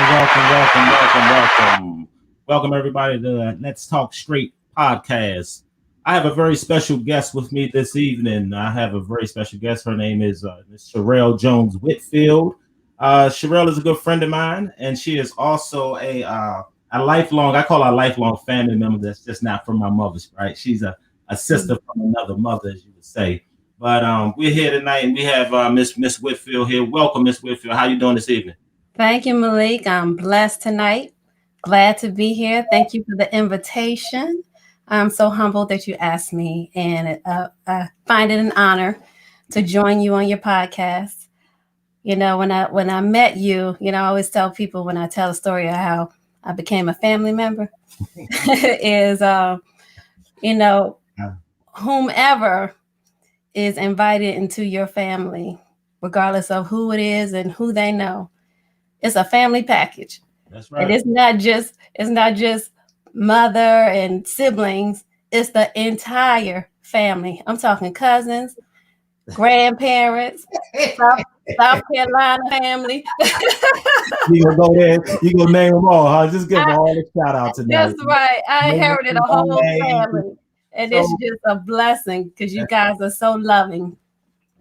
welcome. Welcome everybody to the Let's Talk Straight podcast. I have a very special guest with me this evening. I have a very special guest. Her name is Miss Sherrell Jones Whitfield. Sherrell is a good friend of mine, and she is also a lifelong, I call her a lifelong family member that's just not from my mother's, right? She's a sister from another mother, as you would say. But we're here tonight, and we have Miss Whitfield here. Welcome, Miss Whitfield. How you doing this evening? Thank you, Malik. I'm blessed tonight. Glad to be here. Thank you for the invitation. I'm so humbled that you asked me, and I find it an honor to join you on your podcast. When I met you, I always tell people when I tell a story of how I became a family member is, whomever is invited into your family, regardless of who it is and who they know. It's a family package. That's right. And it's not just mother and siblings. It's the entire family. I'm talking cousins, grandparents, South Carolina family. You gonna go there? You gonna name them all? Huh? Just give them all a shout out tonight. That's right. I inherited a whole family, and it's So- just a blessing because you guys are so loving.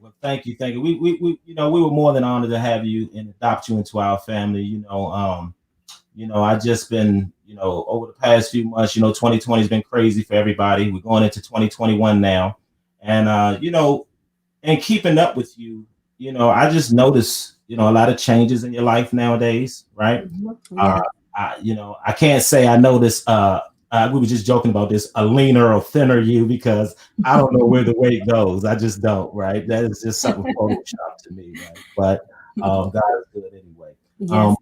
Well, thank you. We were more than honored to have you and adopt you into our family. I just been, over the past few months, 2020 has been crazy for everybody. We're going into 2021 now, and and keeping up with you, I just noticed, a lot of changes in your life nowadays, right? Yeah. I can't say I noticed. We were just joking about this, a leaner or thinner you, because I don't know where the weight goes. I just don't, right? That is just something Photoshop to me, right? But God is good anyway. Yes.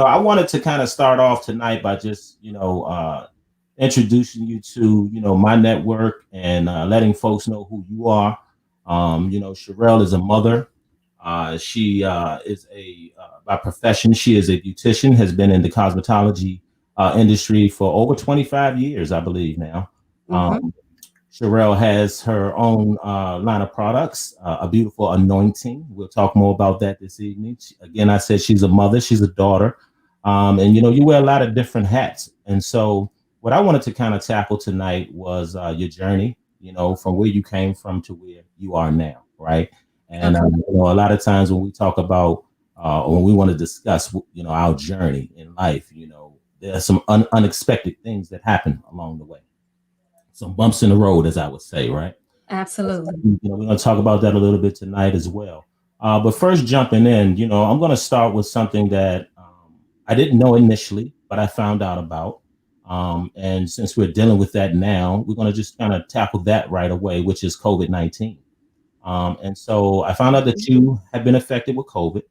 I wanted to kind of start off tonight by just, introducing you to, my network and letting folks know who you are. Sherrell is a mother. She is by profession, she is a beautician, has been in the cosmetology industry for over 25 years, I believe now. Sherrell has her own line of products, a beautiful anointing. We'll talk more about that this evening. Again, I said she's a mother, she's a daughter. And you wear a lot of different hats. And so what I wanted to kind of tackle tonight was your journey, from where you came from to where you are now, right? And a lot of times when we talk about when we want to discuss, our journey in life, there are some unexpected things that happen along the way. Some bumps in the road, as I would say, right? Absolutely. We're going to talk about that a little bit tonight as well. But first, jumping in, I'm going to start with something that I didn't know initially, but I found out about. And since we're dealing with that now, we're going to just kind of tackle that right away, which is COVID-19. And so I found out that you have been affected with COVID.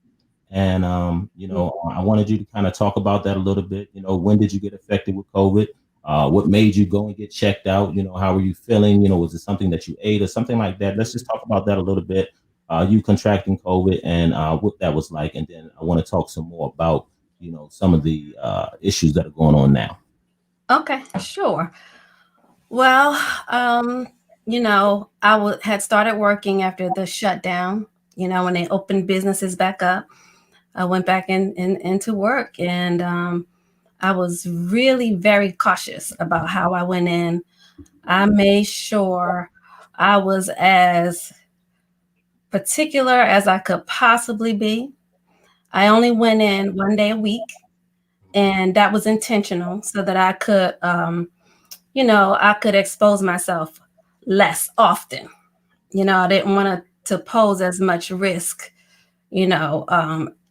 And, I wanted you to kind of talk about that a little bit. When did you get affected with COVID? What made you go and get checked out? How were you feeling? Was it something that you ate or something like that? Let's just talk about that a little bit. You contracting COVID and what that was like. And then I want to talk some more about, some of the issues that are going on now. Okay, sure. Well, had started working after the shutdown, when they opened businesses back up. I went back into work, and I was really very cautious about how I went in. I made sure I was as particular as I could possibly be. I only went in one day a week, and that was intentional so that I could, I could expose myself less often. I didn't want to pose as much risk,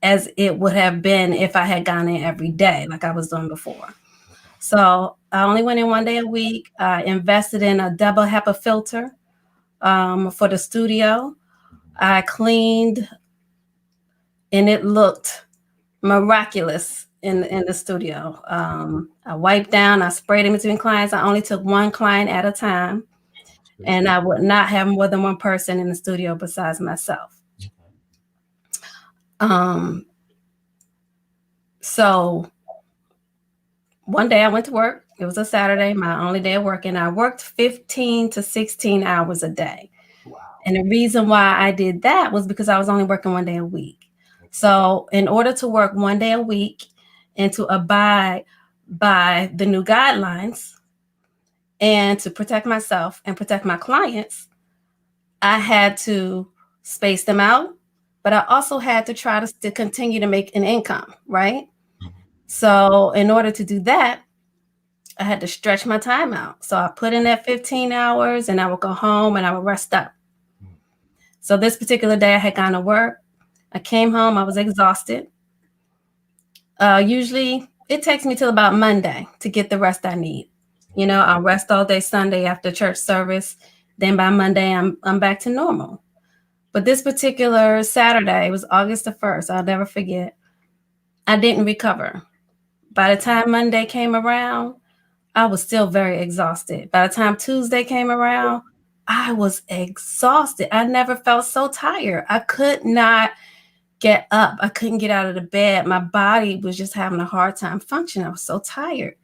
as it would have been if I had gone in every day like I was doing before. So I only went in one day a week. I invested in a double HEPA filter for the studio. I cleaned, and it looked miraculous in the studio. I wiped down, I sprayed in between clients. I only took one client at a time, and I would not have more than one person in the studio besides myself. So one day I went to work. It was a Saturday, my only day of working. I worked 15 to 16 hours a day. Wow. And the reason why I did that was because I was only working one day a week. So in order to work one day a week, and to abide by the new guidelines and to protect myself and protect my clients, I had to space them out, but I also had to try to continue to make an income, right? So in order to do that, I had to stretch my time out. So I put in that 15 hours and I would go home and I would rest up. So this particular day I had gone to work. I came home, I was exhausted. Usually it takes me till about Monday to get the rest I need. You know, I'll rest all day Sunday after church service. Then by Monday, I'm back to normal. But this particular Saturday was August the 1st. I'll never forget. I didn't recover. By the time Monday came around, I was still very exhausted. By the time Tuesday came around, I was exhausted. I never felt so tired. I could not get up. I couldn't get out of the bed. My body was just having a hard time functioning. I was so tired.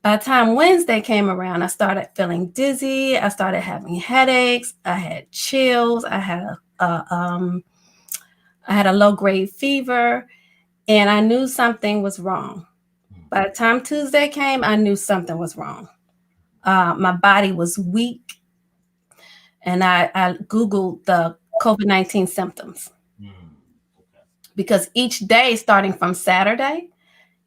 By the time Wednesday came around, I started feeling dizzy. I started having headaches. I had chills. I had a low-grade fever, and I knew something was wrong. By the time Tuesday came, I knew something was wrong. My body was weak, and I Googled the COVID-19 symptoms because each day, starting from Saturday,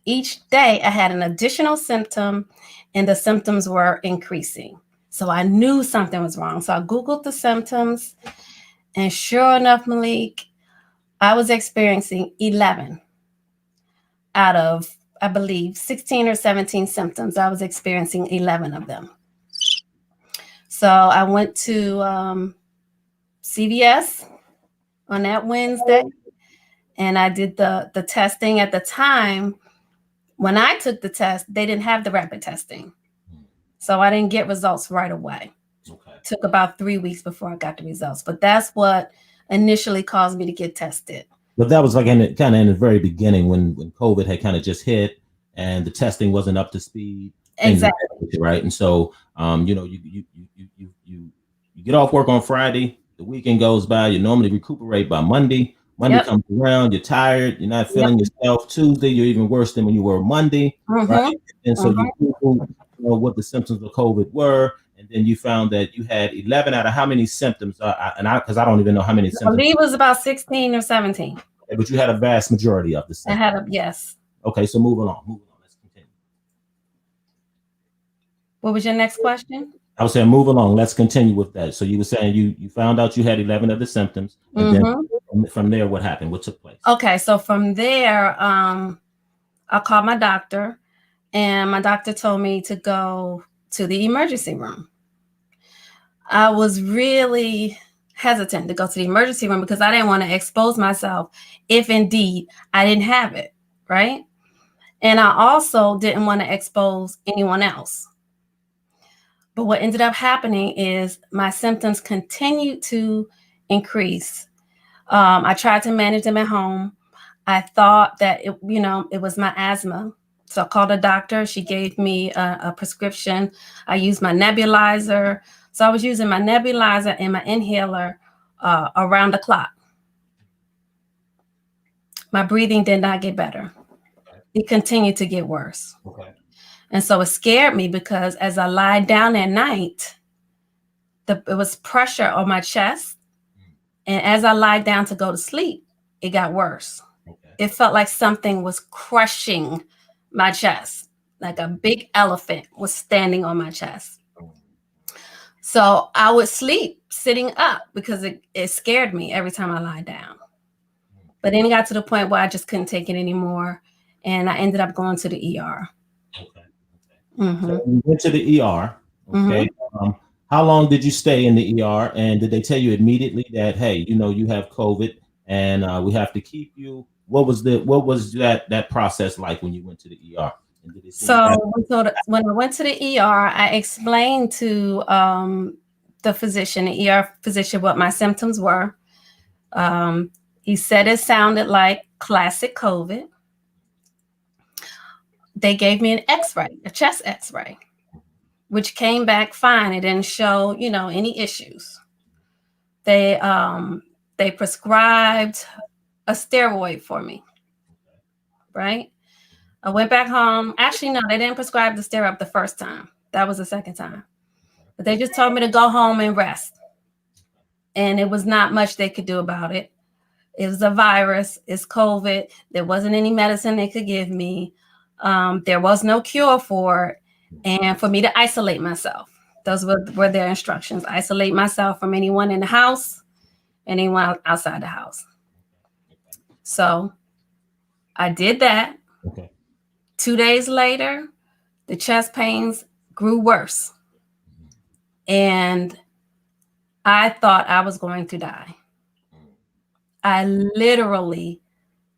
each day I had an additional symptom and the symptoms were increasing. So I knew something was wrong. So I Googled the symptoms, and sure enough, Malik, I was experiencing 11 out of, I believe, 16 or 17 symptoms. I was experiencing 11 of them. So I went to CVS on that Wednesday, and I did the testing. At the time, when I took the test, they didn't have the rapid testing. So I didn't get results right away. Okay. It took about 3 weeks before I got the results. But that's what initially caused me to get tested. But that was like in the very beginning when COVID had kind of just hit and the testing wasn't up to speed. Exactly. Right. And so, you get off work on Friday, the weekend goes by, you normally recuperate by Monday. Monday comes around, you're tired, you're not feeling yourself. Tuesday, you're even worse than when you were Monday. Right. And so you Googled, what the symptoms of COVID were. And then you found that you had 11 out of how many symptoms? Because I don't even know how many symptoms. I believe it was about 16 or 17. But you had a vast majority of the symptoms. Yes. Okay, so moving on. Let's continue. What was your next question? I was saying move along. Let's continue with that. So you were saying you found out you had 11 of the symptoms. And then from there, what happened? What took place? Okay, so from there, I called my doctor, and my doctor told me to go to the emergency room. I was really hesitant to go to the emergency room because I didn't want to expose myself if indeed I didn't have it, right? And I also didn't want to expose anyone else. But what ended up happening is my symptoms continued to increase. I tried to manage them at home. I thought that it was my asthma. So I called a doctor. She gave me a prescription. I used my nebulizer. So I was using my nebulizer and my inhaler around the clock. My breathing did not get better. It continued to get worse. Okay. And so it scared me because as I lied down at night, it was pressure on my chest. And as I lied down to go to sleep, it got worse. Okay. It felt like something was crushing my chest, like a big elephant was standing on my chest. So I would sleep sitting up because it scared me every time I lied down. But then it got to the point where I just couldn't take it anymore. And I ended up going to the ER. Okay. So you went to the ER. Okay. How long did you stay in the ER? And did they tell you immediately that, hey, you have COVID and we have to keep you? What was that process like when you went to the ER? So when I went to the ER, I explained to the physician, the ER physician, what my symptoms were. He said it sounded like classic COVID. They gave me an X-ray, a chest X-ray, which came back fine. It didn't show, any issues. They prescribed a steroid for me, right? I went back home. Actually, no, they didn't prescribe the Str8 the first time. That was the second time. But they just told me to go home and rest. And it was not much they could do about it. It was a virus. It's COVID. There wasn't any medicine they could give me. There was no cure for it. And for me to isolate myself. Those were their instructions. Isolate myself from anyone in the house, anyone outside the house. So I did that. Okay. 2 days later, the chest pains grew worse. And I thought I was going to die. I literally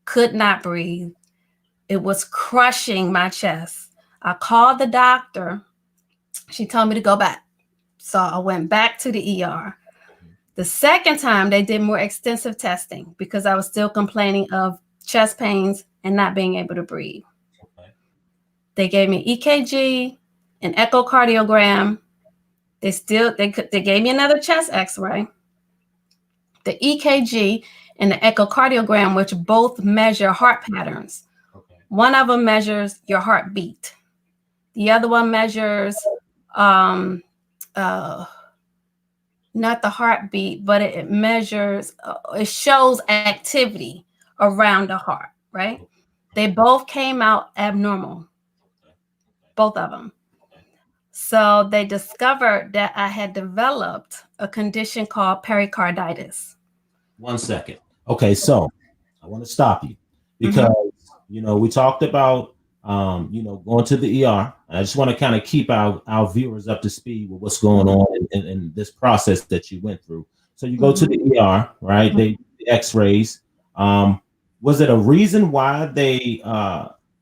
could not breathe. It was crushing my chest. I called the doctor. She told me to go back. So I went back to the ER. The second time, they did more extensive testing because I was still complaining of chest pains and not being able to breathe. Okay. They gave me EKG, an echocardiogram. They gave me another chest x-ray. The EKG and the echocardiogram, which both measure heart patterns. Okay. One of them measures your heartbeat. The other one measures not the heartbeat, but it measures, it shows activity around the heart, right? They both came out abnormal, both of them. So they discovered that I had developed a condition called pericarditis. 1 second. Okay, so I want to stop you because we talked about going to the ER. I just want to kind of keep our viewers up to speed with what's going on in this process that you went through. So you go to the ER, right? They X-rays. Was it a reason why they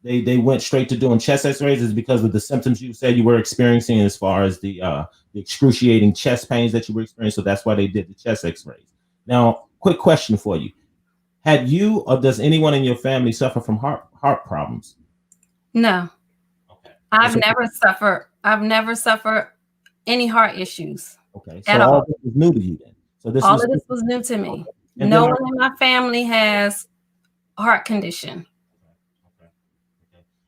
went straight to doing chest X-rays? Is because of the symptoms you said you were experiencing, as far as the excruciating chest pains that you were experiencing? So that's why they did the chest X-rays. Now, quick question for you: had you or does anyone in your family suffer from heart problems? No. Okay. I've never suffered any heart issues. Okay. So all this was new to you then. So all of this was new to me. Okay. No one in my family has heart condition. Okay.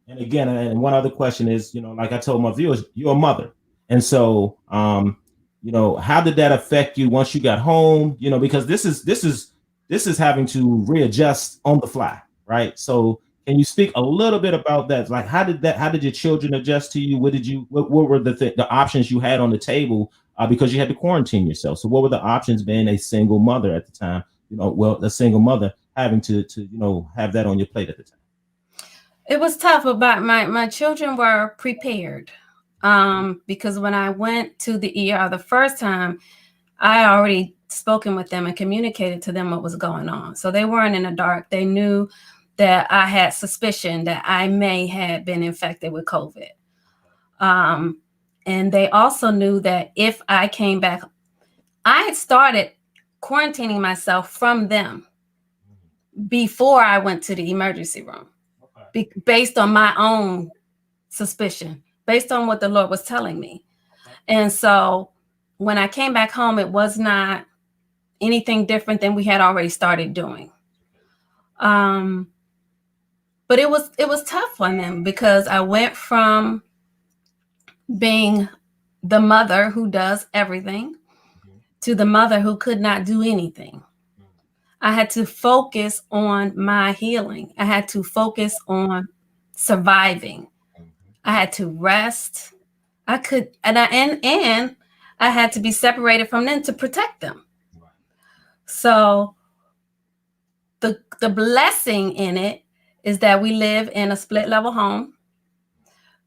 And again, and one other question is, like I told my viewers, you're a mother. And so how did that affect you once you got home? Because this is having to readjust on the fly, right? So can you speak a little bit about that? Like, how did your children adjust to you? What were the options you had on the table? Because you had to quarantine yourself. So what were the options being a single mother at the time? A single mother having to have that on your plate at the time. It was tough, but my children were prepared. Because when I went to the ER the first time, I already spoken with them and communicated to them what was going on. So they weren't in the dark. They knew that I had suspicion that I may have been infected with COVID. And they also knew that if I came back, I had started quarantining myself from them before I went to the emergency room, based on my own suspicion, based on what the Lord was telling me. And so when I came back home, it was not anything different than we had already started doing. But it was tough on them because I went from being the mother who does everything to the mother who could not do anything. I had to focus on my healing. I had to focus on surviving. I had to rest. I had to be separated from them to protect them. So the blessing in it is that we live in a split level home.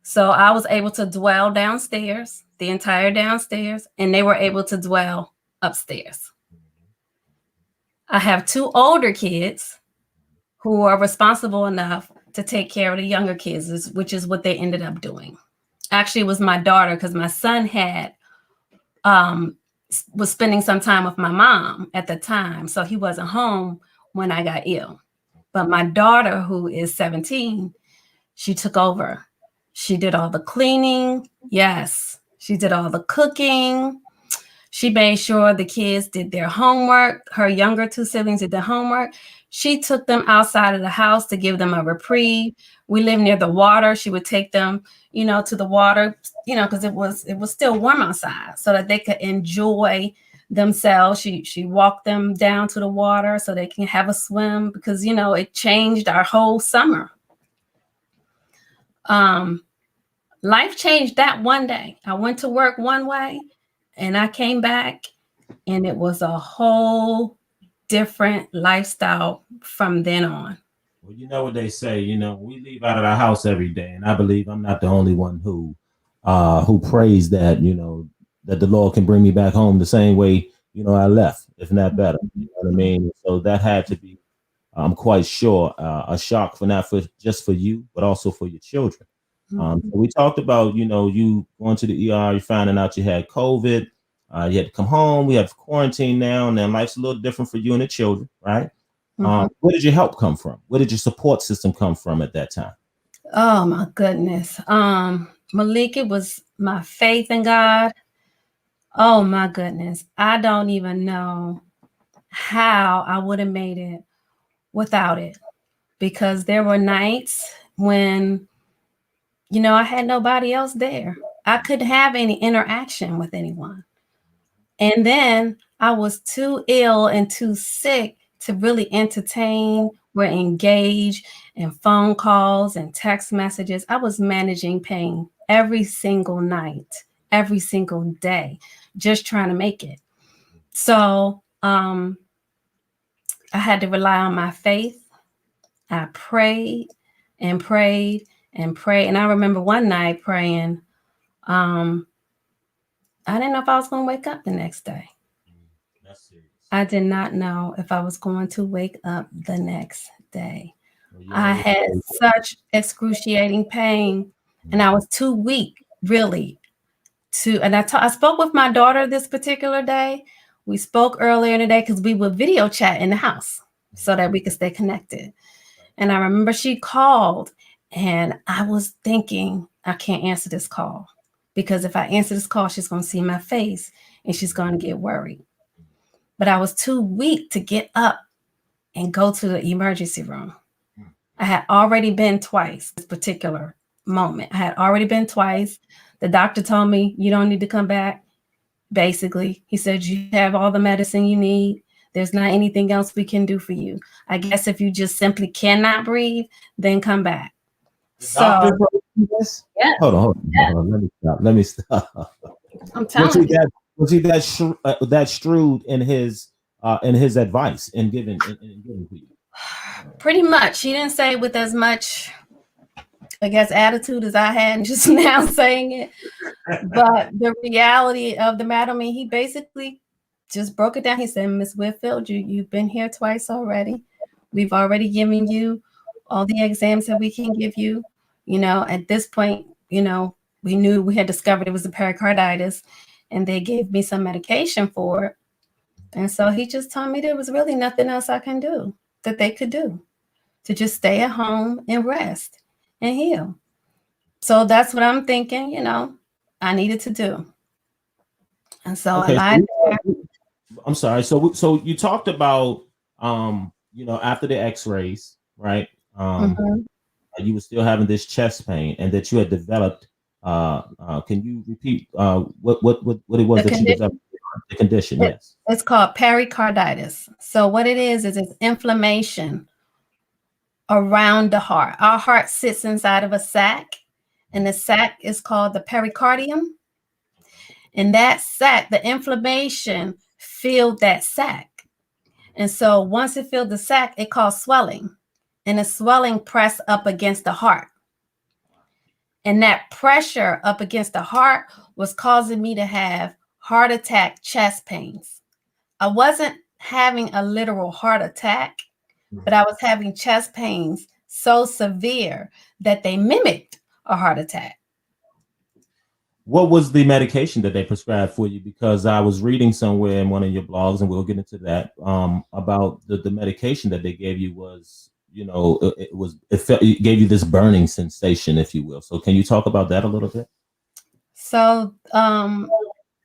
So I was able to dwell downstairs, the entire downstairs, and they were able to dwell upstairs. I have 2 older kids who are responsible enough to take care of the younger kids, which is what they ended up doing. Actually, it was my daughter, because my son was spending some time with my mom at the time, so he wasn't home when I got ill. But my daughter, who is 17, she took over. She did all the cleaning. Yes, she did all the cooking. She made sure the kids did their homework. Her younger two siblings did their homework. She took them outside of the house to give them a reprieve. We lived near the water. She would take them, to the water, because it was still warm outside, so that they could enjoy themselves. She walked them down to the water so they can have a swim, because it changed our whole summer. Life changed that one day. I went to work one way and I came back and it was a whole different lifestyle from then on. Well, you know what they say, we leave out of the house every day, and I believe I'm not the only one who prays that, that the Lord can bring me back home the same way, I left, if not better. You know what I mean? So that had to be, I'm quite sure, a shock for not for just for you, but also for your children. So we talked about, you going to the ER, you finding out you had COVID, you had to come home, we have quarantine now, and then life's a little different for you and the children, right? Where did your help come from? Where did your support system come from at that time? Oh my goodness. Malik, it was my faith in God. Oh my goodness. I don't even know how I would have made it without it, because there were nights when, I had nobody else there. I couldn't have any interaction with anyone. And then I was too ill and too sick to really entertain or engage in phone calls and text messages. I was managing pain every single night, every single day, just trying to make it. So I had to rely on my faith. I prayed and prayed and prayed. And I remember one night praying, I didn't know if I was going to wake up the next day. That's serious. I did not know if I was going to wake up the next day. I had such excruciating pain, and I was too weak, really, and I spoke with my daughter this particular day. We spoke earlier in the day because we would video chat in the house so that we could stay connected. And I remember she called, and I was thinking, I can't answer this call, because if I answer this call, she's going to see my face and she's going to get worried. But I was too weak to get up and go to the emergency room. I had already been twice this particular moment. I had already been twice. The doctor told me, you don't need to come back. Basically, he said, you have all the medicine you need. There's not anything else we can do for you. I guess if you just simply cannot breathe, then come back. So, yeah. Hold on. Let me stop. I'm telling you. Was he that shrewd in his advice in giving people? Pretty much. He didn't say with as much, I guess, attitude as I had just now saying it. But the reality of the matter, he basically just broke it down. He said, Miss Whitfield, you've been here twice already. We've already given you all the exams that we can give you. At this point, we knew we had discovered it was a pericarditis, and they gave me some medication for it. And so he just told me there was really nothing else I can do, that they could do, to just stay at home and rest and heal. So that's what I'm thinking, I needed to do. And so okay, I lied there. I'm sorry. So you talked about, after the x-rays, right? You were still having this chest pain, and that you had developed, can you repeat what it was that you developed? The condition, yes. It's called pericarditis. So what it is it's inflammation around the heart. Our heart sits inside of a sac, and the sac is called the pericardium. And that sac, the inflammation filled that sac. And so once it filled the sac, it caused swelling. And the swelling pressed up against the heart. And that pressure up against the heart was causing me to have heart attack chest pains. I wasn't having a literal heart attack, but I was having chest pains so severe that they mimicked a heart attack. What was the medication that they prescribed for you? Because I was reading somewhere in one of your blogs, and we'll get into that, about the medication that they gave you was, it gave you this burning sensation, if you will. So can you talk about that a little bit? So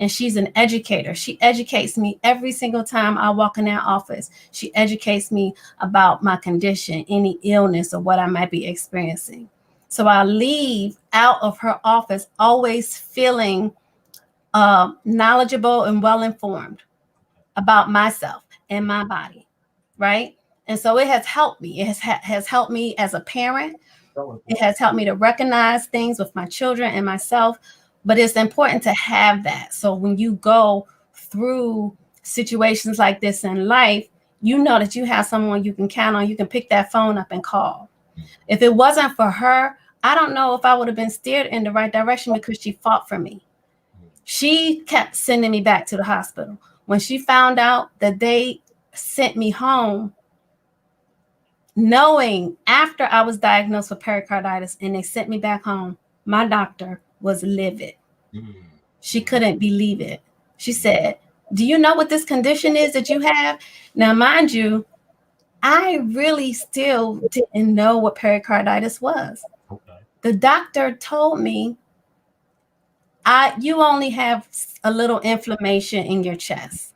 And she's an educator. She educates me every single time I walk in that office. She educates me about my condition, any illness, or what I might be experiencing. So I leave out of her office always feeling knowledgeable and well informed about myself and my body, right? And so it has helped me. It has helped me as a parent. It has helped me to recognize things with my children and myself. But it's important to have that. So when you go through situations like this in life, you know that you have someone you can count on. You can pick that phone up and call. If it wasn't for her, I don't know if I would have been steered in the right direction, because she fought for me. She kept sending me back to the hospital. When she found out that they sent me home, knowing after I was diagnosed with pericarditis and they sent me back home, my doctor was livid. She couldn't believe it. She said, "Do you know what this condition is that you have?" Now, mind you, I really still didn't know what pericarditis was. Okay. The doctor told me, you only have a little inflammation in your chest.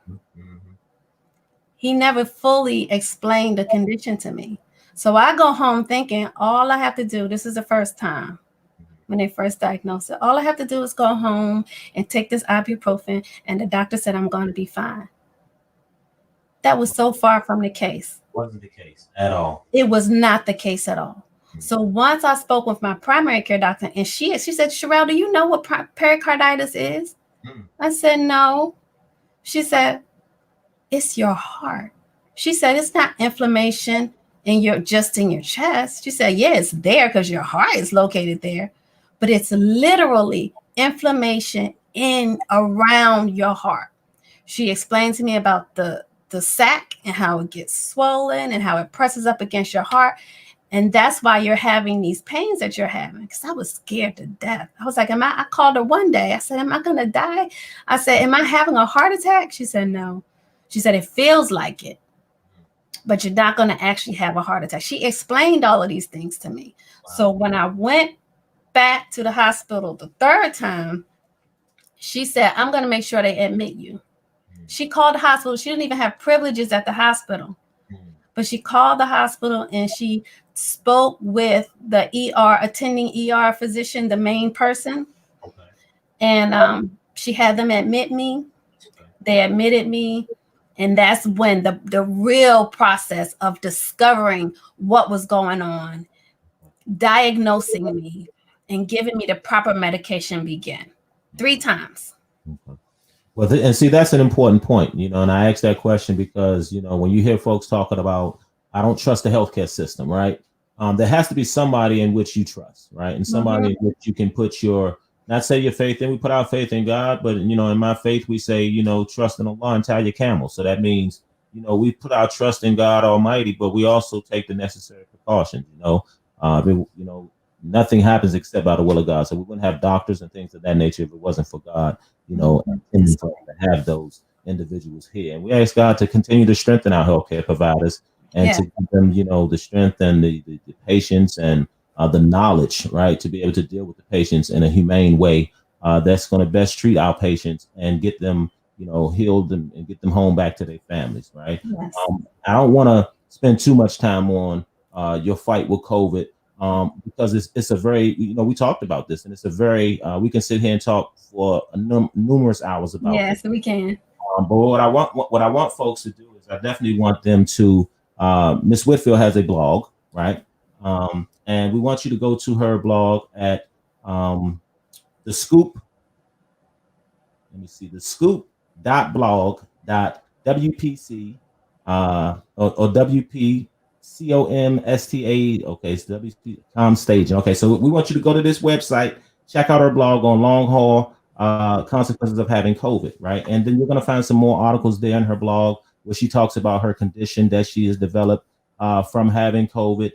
He never fully explained the condition to me. So I go home thinking all I have to do, this is the first time when they first diagnosed it, all I have to do is go home and take this ibuprofen, and the doctor said I'm going to be fine. That was so far from the case. Wasn't the case at all. It was not the case at all. So once I spoke with my primary care doctor, and she said, "Sherrell, do you know what pericarditis is?" I said, "No." She said, "It's your heart." She said, "It's not inflammation in your chest." She said, "Yeah, it's there because your heart is located there, but it's literally inflammation in around your heart." She explained to me about the sac and how it gets swollen and how it presses up against your heart. And that's why you're having these pains that you're having. Because I was scared to death. I was like, I called her one day. I said, "Am I going to die?" I said, "Am I having a heart attack?" She said, "No." She said, "It feels like it, but you're not going to actually have a heart attack." She explained all of these things to me. Wow. So when I went back to the hospital the third time, she said, "I'm going to make sure they admit you." She called the hospital. She didn't even have privileges at the hospital. But she called the hospital and she spoke with the attending ER physician, the main person. Okay. And she had them admit me. Okay. They admitted me. And that's when the real process of discovering what was going on, diagnosing me, and giving me the proper medication began 3 times. Okay. Well, and see, that's an important point, and I asked that question because, when you hear folks talking about, I don't trust the healthcare system, right? There has to be somebody in which you trust, right? And somebody in which you can put not say your faith in. We put our faith in God, but, in my faith, we say, trust in Allah and tie your camel. So that means, we put our trust in God Almighty, but we also take the necessary precautions, nothing happens except by the will of God. So we wouldn't have doctors and things of that nature if it wasn't for God, and to have those individuals here. And we ask God to continue to strengthen our healthcare providers and to give them, the strength and the patience and the knowledge, right, to be able to deal with the patients in a humane way that's going to best treat our patients and get them, healed and get them home back to their families, right? Yes. I don't want to spend too much time on your fight with COVID. Because it's a very, we talked about this, and it's a very, we can sit here and talk for numerous hours about it. Yes, we can. But what I want folks to do is I definitely want them to, Miss Whitfield has a blog, right? And we want you to go to her blog at the Scoop. Let me see, the scoop.blog.wpc or WP. COMSTA. Okay, it's WP staging. Okay, so we want you to go to this website, check out our blog on long haul consequences of having COVID, right? And then you're going to find some more articles there in her blog where she talks about her condition that she has developed from having COVID.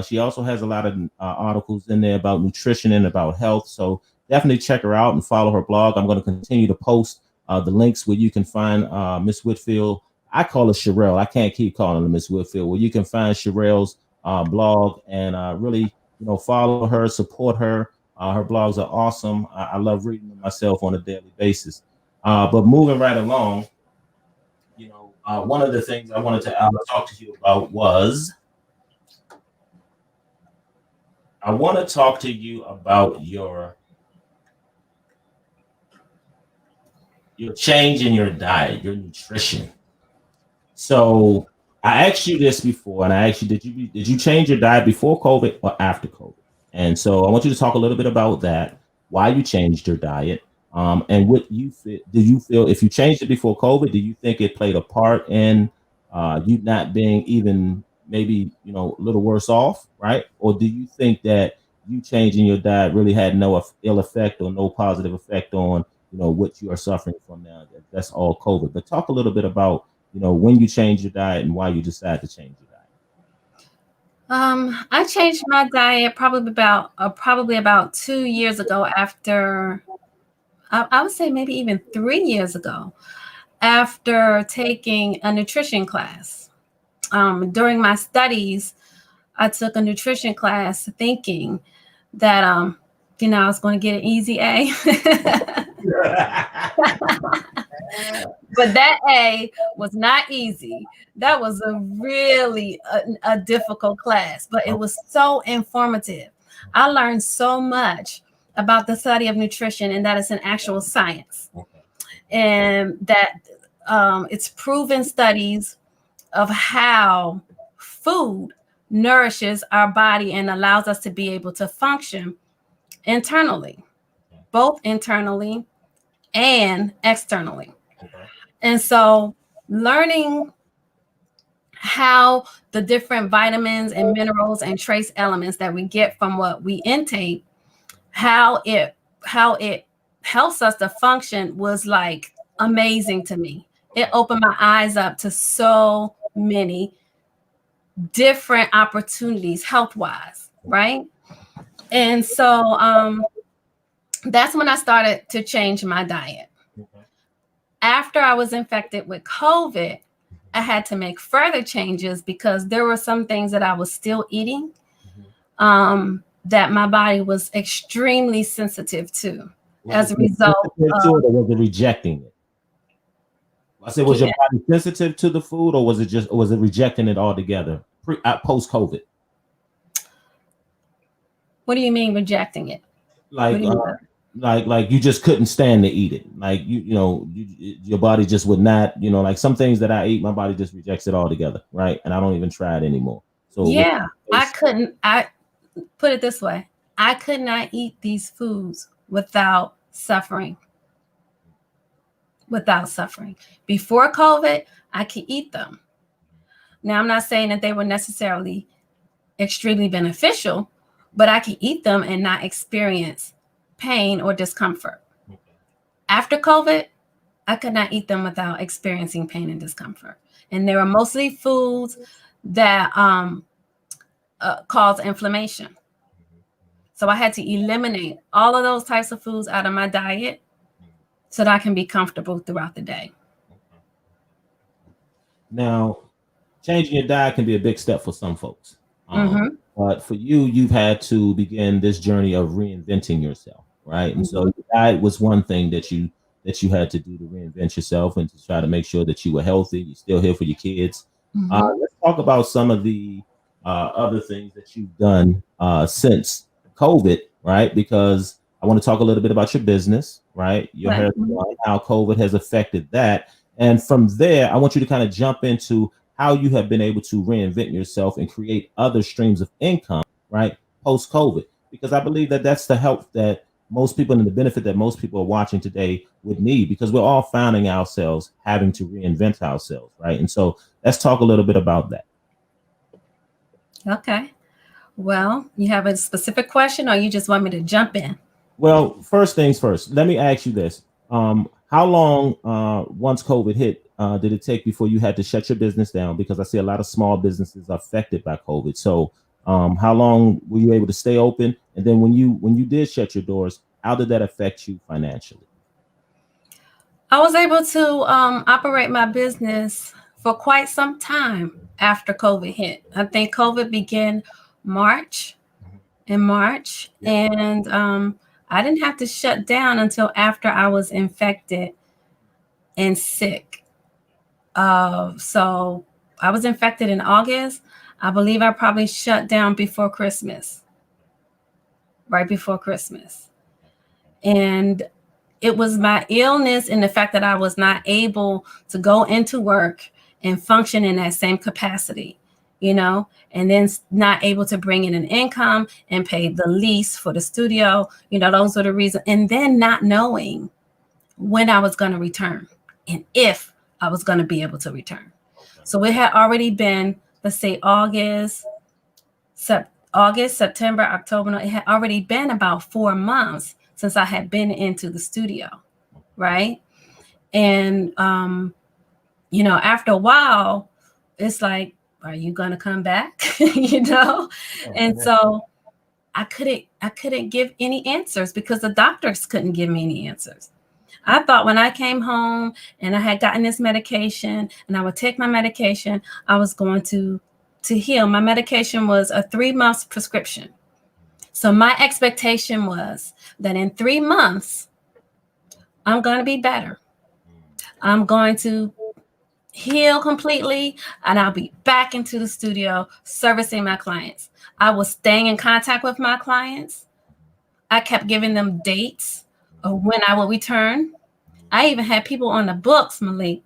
She also has a lot of articles in there about nutrition and about health. So definitely check her out and follow her blog. I'm going to continue to post the links where you can find Miss Whitfield. I call her Sherrell. I can't keep calling her Miss Whitfield. Well, you can find Sherrell's blog and really, follow her, support her. Her blogs are awesome. I love reading them myself on a daily basis. But moving right along, one of the things I wanted to talk to you about was I want to talk to you about your change in your diet, your nutrition. So I asked you this before, and I asked you, did you change your diet before COVID or after COVID? And so I want you to talk a little bit about that, why you changed your diet, and what you feel. Do you feel if you changed it before COVID, do you think it played a part in you not being even maybe a little worse off, right? Or do you think that you changing your diet really had no ill effect or no positive effect on what you are suffering from now? That's all COVID. But talk a little bit about when you change your diet and why you decide to change your diet. I changed my diet probably about 2 years ago. After I would say maybe even 3 years ago, after taking a nutrition class. During my studies, I took a nutrition class thinking that I was going to get an easy A. But that A was not easy. That was a really a difficult class, but it was so informative. I learned so much about the study of nutrition, and that it's an actual science, and that it's proven studies of how food nourishes our body and allows us to be able to function internally, both internally and externally. And so learning how the different vitamins and minerals and trace elements that we get from what we intake, how it helps us to function was like amazing to me. It opened my eyes up to so many different opportunities health-wise, right? And so that's when I started to change my diet. After I was infected with COVID, I had to make further changes because there were some things that I was still eating that my body was extremely sensitive to. As a result of, or was it rejecting it? I said, was your body sensitive to the food, or was it rejecting it altogether post COVID? What do you mean rejecting it? Like you just couldn't stand to eat it. Like your body just would not. Like some things that I eat, my body just rejects it altogether, right? And I don't even try it anymore. So yeah, I couldn't. I put it this way: I could not eat these foods without suffering. Before COVID, I could eat them. Now, I'm not saying that they were necessarily extremely beneficial, but I could eat them and not experience pain or discomfort. After COVID, I could not eat them without experiencing pain and discomfort. And they were mostly foods that cause inflammation. So I had to eliminate all of those types of foods out of my diet so that I can be comfortable throughout the day. Now, changing your diet can be a big step for some folks. But for you, you've had to begin this journey of reinventing yourself, right? And so your diet was one thing that you had to do to reinvent yourself and to try to make sure that you were healthy. You're still here for your kids. Let's talk about some of the other things that you've done since COVID, right? Because I want to talk a little bit about your business, right? Your hair salon, how COVID has affected that. And from there, I want you to kind of jump into how you have been able to reinvent yourself and create other streams of income, right? Post COVID, because I believe that that's the help that most people and the benefit that most people are watching today would need, because we're all finding ourselves having to reinvent ourselves, right? And so let's talk a little bit about that. Okay. Well, you have a specific question, or you just want me to jump in? Well, first things first, let me ask you this. How long, once COVID hit, did it take before you had to shut your business down? Because I see a lot of small businesses are affected by COVID. So how long were you able to stay open? And then when you did shut your doors, how did that affect you financially? I was able to operate my business for quite some time after COVID hit. I think COVID began in March, and I didn't have to shut down until after I was infected and sick. So I was infected in August. I believe I probably shut down before Christmas, right before Christmas. And it was my illness and the fact that I was not able to go into work and function in that same capacity, and then not able to bring in an income and pay the lease for the studio. Those were the reasons. And then not knowing when I was going to return and if I was going to be able to return. So it had already been, let's say, August, September, October. No, it had already been about 4 months since I had been into the studio, right? And after a while, it's like, are you gonna come back? And so I couldn't give any answers because the doctors couldn't give me any answers. I thought when I came home and I had gotten this medication and I would take my medication, I was going to heal. My medication was a 3-month prescription. So my expectation was that in 3 months, I'm going to be better. I'm going to heal completely and I'll be back into the studio servicing my clients. I was staying in contact with my clients. I kept giving them dates of when I will return. I even had people on the books, Malik.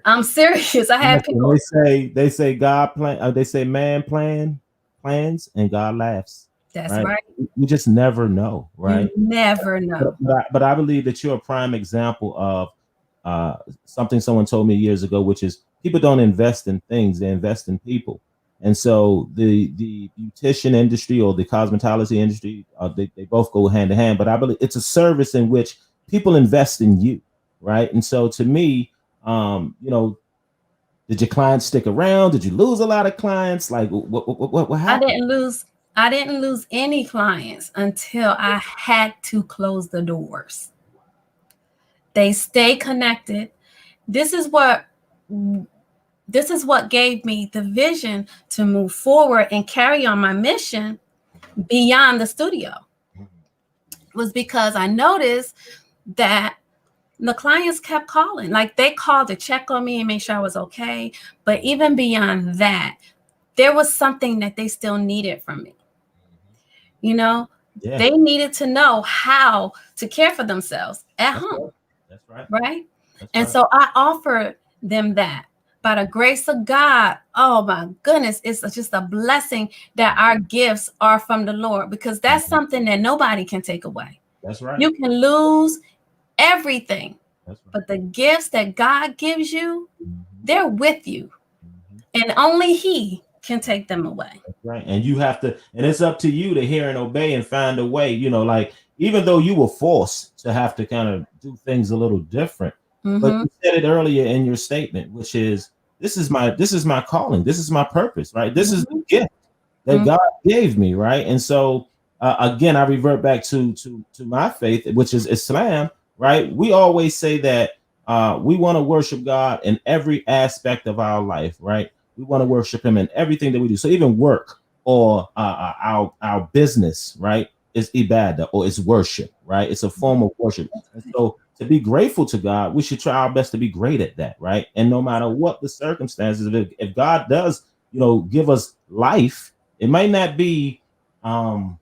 I'm serious. I had people. They say God plan. They say man plans and God laughs. That's right. You just never know, right? You never know. But I believe that you're a prime example of something someone told me years ago, which is people don't invest in things; they invest in people. And so the beautician industry or the cosmetology industry, they both go hand in hand. But I believe it's a service in which people invest in you, right? And so to me, did your clients stick around? Did you lose a lot of clients? Like what happened? I didn't lose any clients until I had to close the doors. They stay connected. This is what gave me the vision to move forward and carry on my mission beyond the studio. Was because I noticed that the clients kept calling. Like they called to check on me and make sure I was okay. But even beyond that, there was something that they still needed from me. They needed to know how to care for themselves at home. That's right. Right? And so I offered them that. By the grace of God, oh my goodness, it's just a blessing that our gifts are from the Lord, because that's something that nobody can take away. That's right. You can lose everything, but the gifts that God gives you, they're with you, and only He can take them away. That's right. And you have to, and it's up to you to hear and obey and find a way, like even though you were forced to have to kind of do things a little different, but you said it earlier in your statement, which is, this is my calling. This is my purpose, right? This is the gift that God gave me, right? And so again, I revert back to my faith, which is Islam, right? We always say that we want to worship God in every aspect of our life, right? We want to worship Him in everything that we do. So even work or our business, right, is ibadah, or it's worship, right? It's a form of worship. And so to be grateful to God, we should try our best to be great at that, right? And no matter what the circumstances, if God does, give us life, it might not be the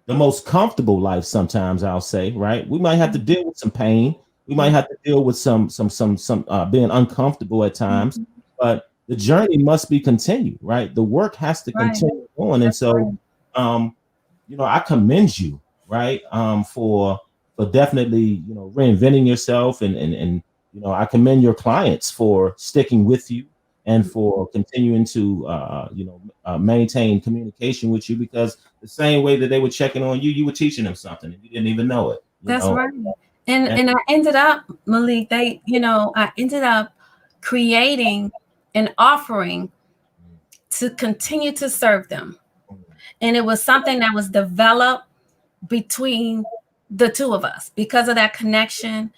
most comfortable life sometimes, I'll say, right? We might have to deal with some pain. We might have to deal with some being uncomfortable at times, but the journey must be continued, right? The work has to continue on. And so, I commend you, right? For definitely, reinventing yourself, and I commend your clients for sticking with you and for continuing to, maintain communication with you, because the same way that they were checking on you, you were teaching them something and you didn't even know it. That's right. And I ended up, Malik, I ended up creating an offering to continue to serve them. And it was something that was developed between the two of us because of that connection.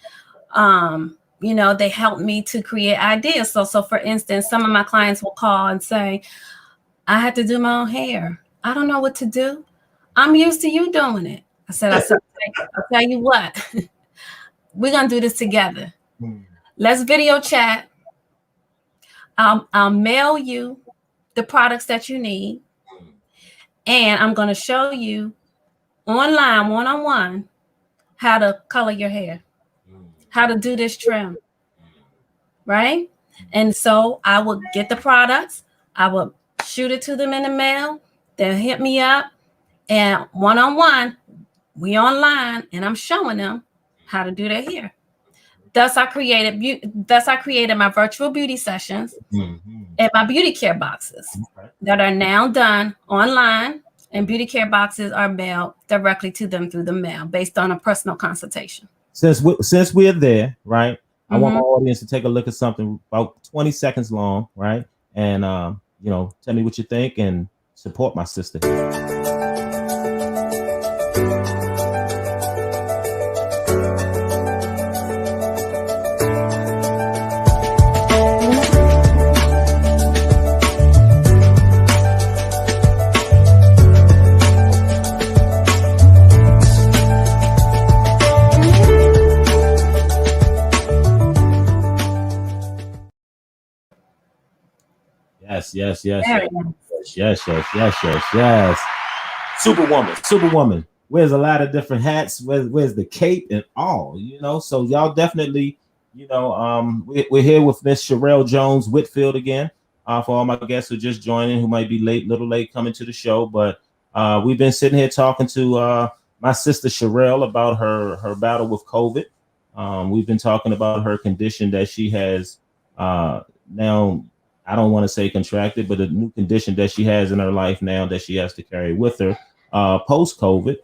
They helped me to create ideas. So for instance, some of my clients will call and say, I had to do my own hair. I don't know what to do. I'm used to you doing it. I said, I'll tell you what, we're gonna do this together. Mm. Let's video chat. I'll mail you the products that you need, and I'm gonna show you online, one-on-one, how to color your hair, how to do this trim, right? And so I would get the products, I would shoot it to them in the mail, they'll hit me up, and one-on-one, we online, and I'm showing them how to do their hair. Thus I created my virtual beauty sessions and my beauty care boxes that are now done online, and beauty care boxes are mailed directly to them through the mail based on a personal consultation. Since we're there, right? I want my audience to take a look at something about 20 seconds long, right? And tell me what you think and support my sister. Yes. Superwoman wears a lot of different hats, wears the cape and all, so y'all definitely, we're here with Miss Sherrell Jones Whitfield again, for all my guests who just joining, who might be little late coming to the show, but we've been sitting here talking to my sister Sherrell about her battle with COVID. We've been talking about her condition that she has now. I don't want to say contracted, but a new condition that she has in her life now that she has to carry with her post-COVID.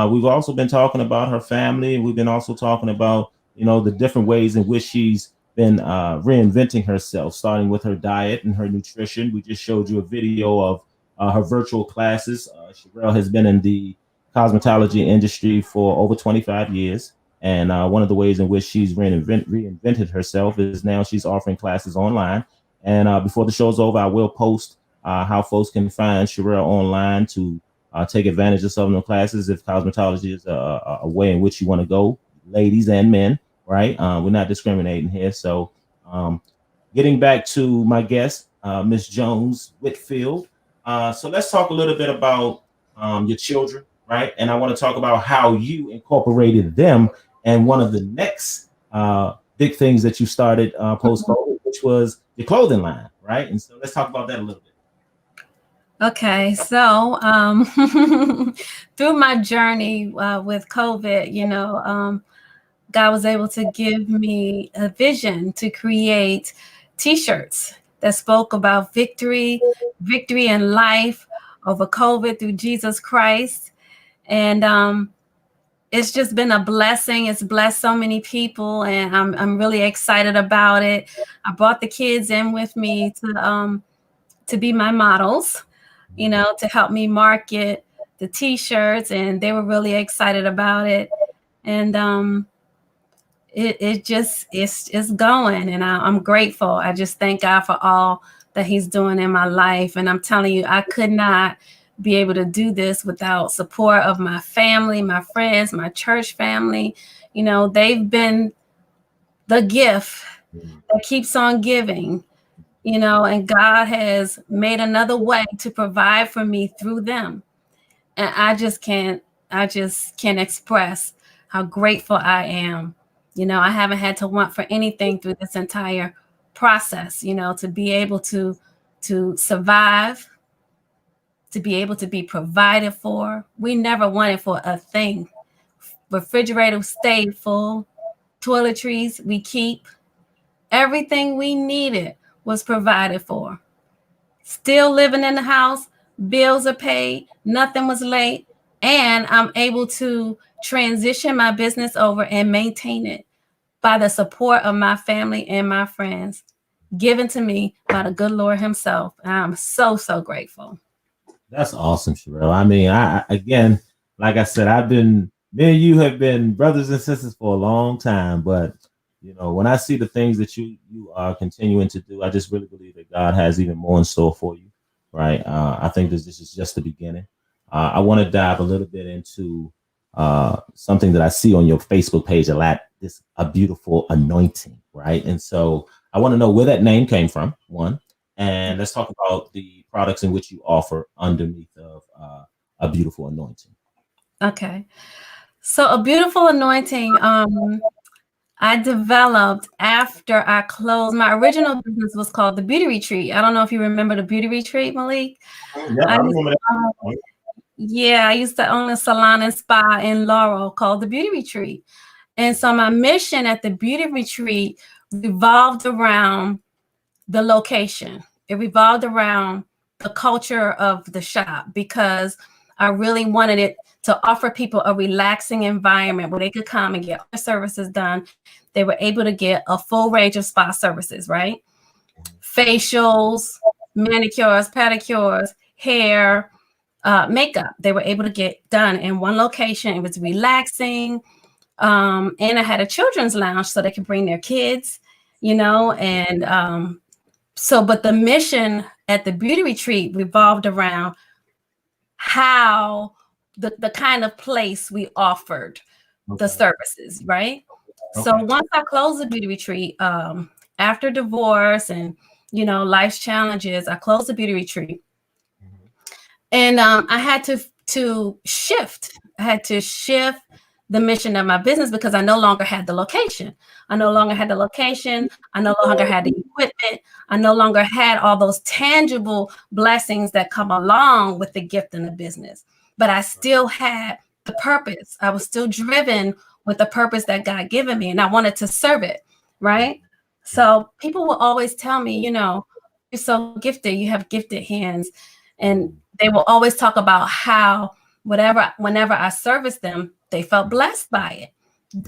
We've also been talking about her family, and we've been also talking about, the different ways in which she's been reinventing herself, starting with her diet and her nutrition. We just showed you a video of her virtual classes. Sherrell has been in the cosmetology industry for over 25 years. And one of the ways in which she's reinvented herself is now she's offering classes online. And before the show's over, I will post how folks can find Sherrell online to take advantage of some of the classes if cosmetology is a way in which you want to go, ladies and men, right? We're not discriminating here. So getting back to my guest, Miss Jones Whitfield. So let's talk a little bit about your children, right? And I want to talk about how you incorporated them and one of the next big things that you started post-COVID, which was your clothing line, right? And so let's talk about that a little bit. Okay, so through my journey with COVID, God was able to give me a vision to create T-shirts that spoke about victory in life over COVID through Jesus Christ. And it's just been a blessing. It's blessed so many people, and I'm really excited about it. I brought the kids in with me to be my models, to help me market the T-shirts, and they were really excited about it. And it's going, and I'm grateful. I just thank God for all that He's doing in my life. And I'm telling you, I could not be able to do this without support of my family, my friends, my church family. They've been the gift that keeps on giving, and God has made another way to provide for me through them. And I just can't express how grateful I am. I haven't had to want for anything through this entire process, to be able to survive, to be able to be provided for. We never wanted for a thing. Refrigerator stayed full. Toiletries we keep. Everything we needed was provided for. Still living in the house. Bills are paid. Nothing was late. And I'm able to transition my business over and maintain it by the support of my family and my friends, given to me by the good Lord Himself. And I'm so, so grateful. That's awesome, Sherrell. I mean, I again, like I said, me and you have been brothers and sisters for a long time, but when I see the things that you are continuing to do, I just really believe that God has even more in store for you, right? I think this is just the beginning. I want to dive a little bit into something that I see on your Facebook page a lot this a beautiful anointing, right? And so I want to know where that name came from, one, and let's talk about the products in which you offer underneath of a beautiful anointing. Okay. So a beautiful anointing, I developed after I closed. My original business was called the Beauty Retreat. I don't know if you remember the Beauty Retreat, Malik. Yeah, I I used remember to, that. yeah, I used to own a salon and spa in Laurel called the Beauty Retreat. And so my mission at the Beauty Retreat revolved around the location. It revolved around the culture of the shop because I really wanted it to offer people a relaxing environment where they could come and get all their services done. They were able to get a full range of spa services, right? Facials, manicures, pedicures, hair, makeup. They were able to get done in one location. It was relaxing. And I had a children's lounge so they could bring their kids, and but the mission at the beauty retreat revolved around how the kind of place we offered the Okay. services, right? So Okay. once I closed the beauty retreat, after divorce and life's challenges, I closed the beauty retreat, Mhm. and I had to shift. I had to shift the mission of my business because I no longer had the location. I no longer had the location. I no longer had the equipment. I no longer had all those tangible blessings that come along with the gift in the business. But I still had the purpose. I was still driven with the purpose that God given me, and I wanted to serve it, right? So people will always tell me, you're so gifted. You have gifted hands. And they will always talk about how whenever I serviced them, they felt blessed by it.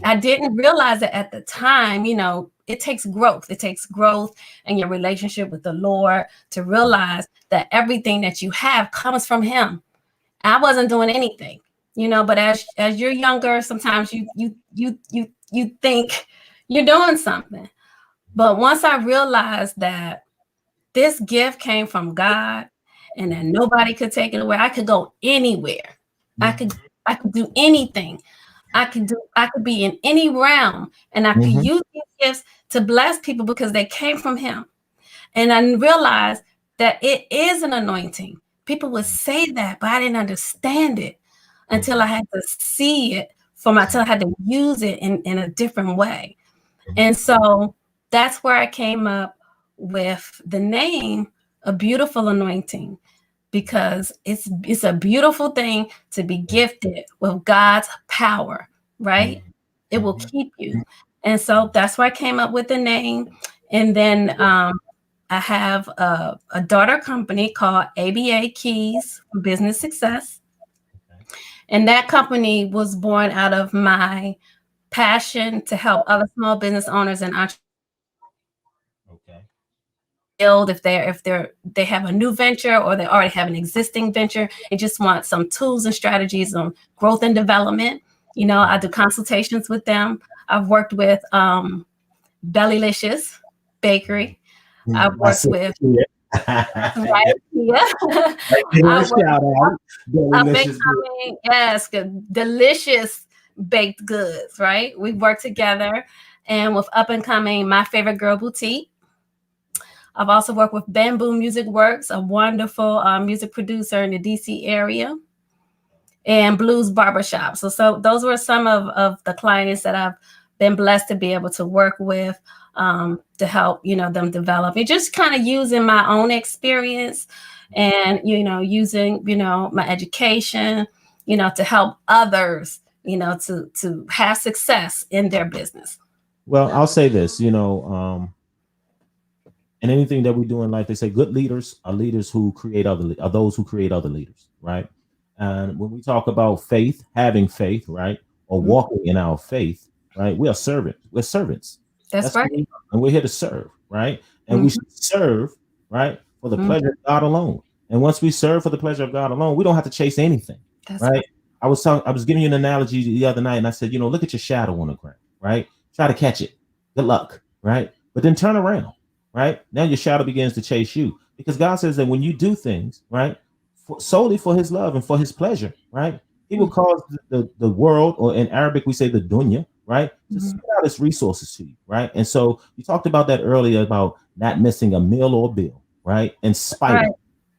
I didn't realize it at the time. It takes growth. It takes growth in your relationship with the Lord to realize that everything that you have comes from Him. I wasn't doing anything, but as you're younger, sometimes you think you're doing something. But once I realized that this gift came from God and that nobody could take it away, I could go anywhere. I could Mhm. I could do anything. I could be in any realm and I could Mhm. use these gifts to bless people because they came from Him. And I realized that it is an anointing. People would say that, but I didn't understand it until I Mhm. had to see it until I had to use it in a different way. And so that's where I came up with the name A Beautiful Anointing, because it's a beautiful thing to be gifted with God's power, right? Mhm. It will keep you. And so that's where I came up with the name. And then I have a daughter company called ABA Keys for Business Success. And that company was born out of my passion to help other small business owners and entrepreneurs Okay. build if they have a new venture or they already have an existing venture and just want some tools and strategies on growth and development. I do consultations with them. I've worked with Bellylicious Bakery. I've My worked sister with here. right, yeah. Give her I a worked shout out. up and Delicious. coming, yes, good, delicious baked goods, right? We work together, and with up and coming My Favorite Girl Boutique. I've also worked with Bamboo Music Works, a wonderful music producer in the DC area, and Blues Barbershop. So those were some of the clients that I've been blessed to be able to work with, to help, them develop. And just kind of using my own experience and, using, my education, to help others, to have success in their business. Well, I'll say this, and anything that we do in life, they say good leaders are leaders who create are those who create other leaders, right? And when we talk about faith, having faith, right, or Mhm. walking in our faith, right, we are servants. We're servants. That's That's what right. we are, and we're here to serve, right? And we Mhm. should serve, right, for the Mhm. pleasure of God alone. And once we serve for the pleasure of God alone, we don't have to chase anything, That's right? right. I was giving you an analogy the other night, and I said, look at your shadow on the ground, right? Try to catch it. Good luck, right? But then turn around, right? Now your shadow begins to chase you because God says that when you do things, right, solely for His love and for His pleasure, right, He will Mhm. cause the world, or in Arabic we say the dunya, right? To Mhm. send out its resources to you, right? And so you talked about that earlier about not missing a meal or bill, right? In spite Right. of,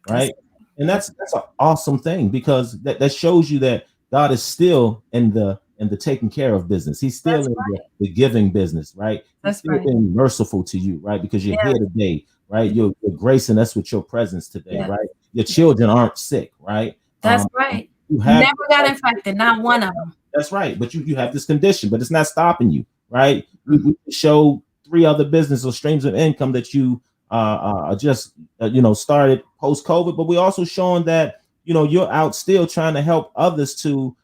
That's right? And that's an awesome thing because that shows you that God is still in the taking care of business. He's still that's in right. the giving business, right? He's That's still right. being merciful to you, right? Because you're Yeah. here today, right? You're gracing us with your presence today, Yeah. right? Your children aren't sick, right? That's Um, right. you have Never got infected. Not one of them. that's right, but you have this condition, but it's not stopping you, right? Mm-hmm. We show three other business or streams of income that you just started post COVID, but we also showing that you're out still trying to help others to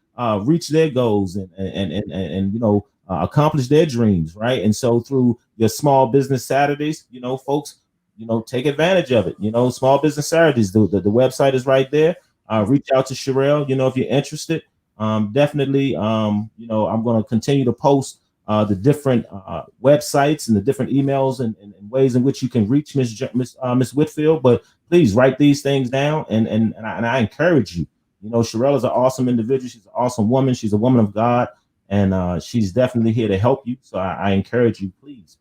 reach their goals and accomplish their dreams, right? And so through your small business Saturdays, folks, take advantage of it. Small business Saturdays, the website is right there. Reach out to Sherrell, if you're interested. Definitely, I'm going to continue to post the different websites and the different emails and ways in which you can reach Miss Whitfield. But please write these things down, and I encourage you. Sherrell is an awesome individual. She's an awesome woman. She's a woman of God, and she's definitely here to help you. So I encourage you, please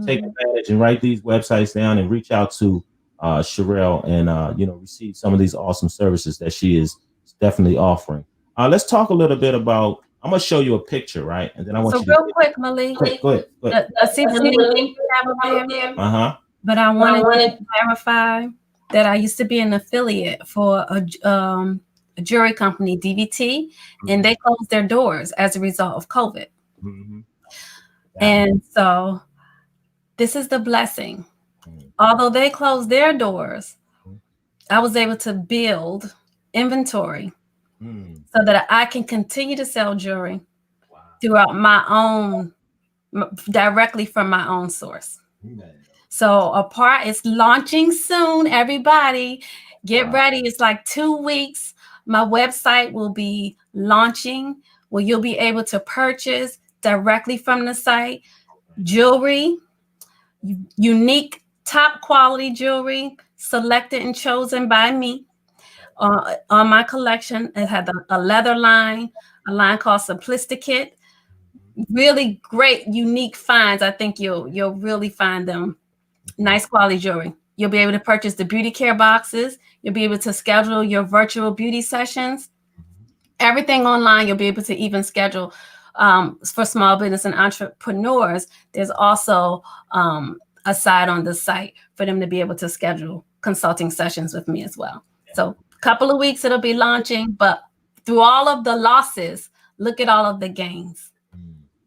take Mm-hmm. advantage and write these websites down and reach out to Sherrell and receive some of these awesome services that she is definitely offering. Let's talk a little bit about. I'm gonna show you a picture, right? And then I want So you to real quick, Malik, go ahead. Go ahead. see the link you have up there? Uh-huh. But I wanted to clarify that I used to be an affiliate for a jewelry company, DVT, and they closed their doors as a result of COVID. Mm-hmm. And so this is the blessing. Although they closed their doors, I was able to build inventory so that I can continue to sell jewelry throughout my own, directly from my own source. So a part is launching soon. Everybody get ready. It's like 2 weeks. My website will be launching where you'll be able to purchase directly from the site jewelry, unique top quality jewelry selected and chosen by me on my collection. It had a leather line, a line called Simplisticate. Really great, unique finds. I think you'll really find them. Nice quality jewelry. You'll be able to purchase the beauty care boxes. You'll be able to schedule your virtual beauty sessions. Everything online. You'll be able to even schedule for small business and entrepreneurs. There's also a side on the site for them to be able to schedule consulting sessions with me as well. So a couple of weeks it'll be launching, but through all of the losses, look at all of the gains.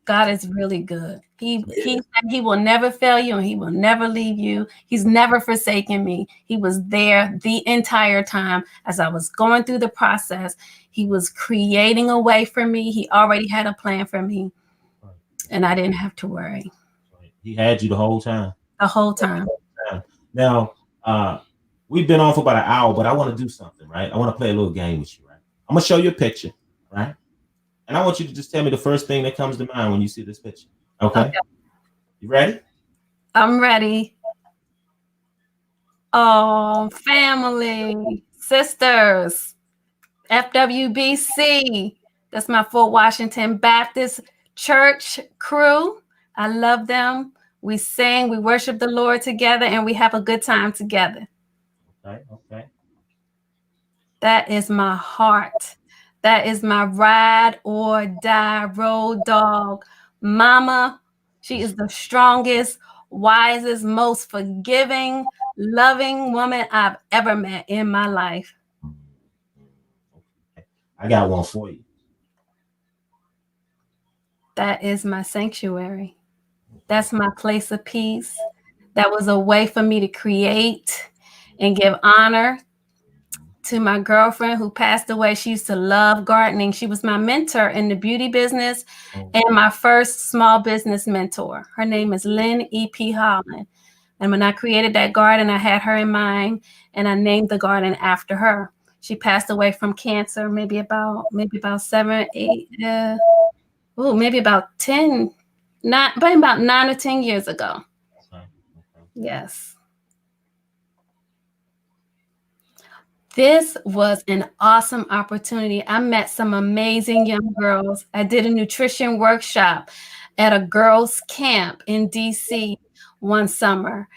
God is really good. He said he will never fail you and he will never leave you. He's never forsaken me. He was there the entire time as I was going through the process. He was creating a way for me. He already had a plan for me. And I didn't have to worry. He had you the whole time. The whole time. Now, we've been on for about an hour, but I want to do something, right? I want to play a little game with you, right? I'm gonna show you a picture, right? And I want you to just tell me the first thing that comes to mind when you see this picture. Okay. You ready? I'm ready. Oh, family, sisters, FWBC. That's my Fort Washington Baptist Church crew. I love them. We sing, we worship the Lord together, and we have a good time together. Okay. That is my heart. That is my ride or die road dog. Mama, she is the strongest, wisest, most forgiving, loving woman I've ever met in my life. I got one for you. That is my sanctuary. That's my place of peace. That was a way for me to create and give honor to my girlfriend who passed away. She used to love gardening. She was my mentor in the beauty business and my first small business mentor. Her name is Lynn E.P. Holland. And when I created that garden, I had her in mind and I named the garden after her. She passed away from cancer maybe about 7, 8, maybe about 10, not but about 9 or 10 years ago. Yes. This was an awesome opportunity. I met some amazing young girls. I did a nutrition workshop at a girls' camp in DC one summer.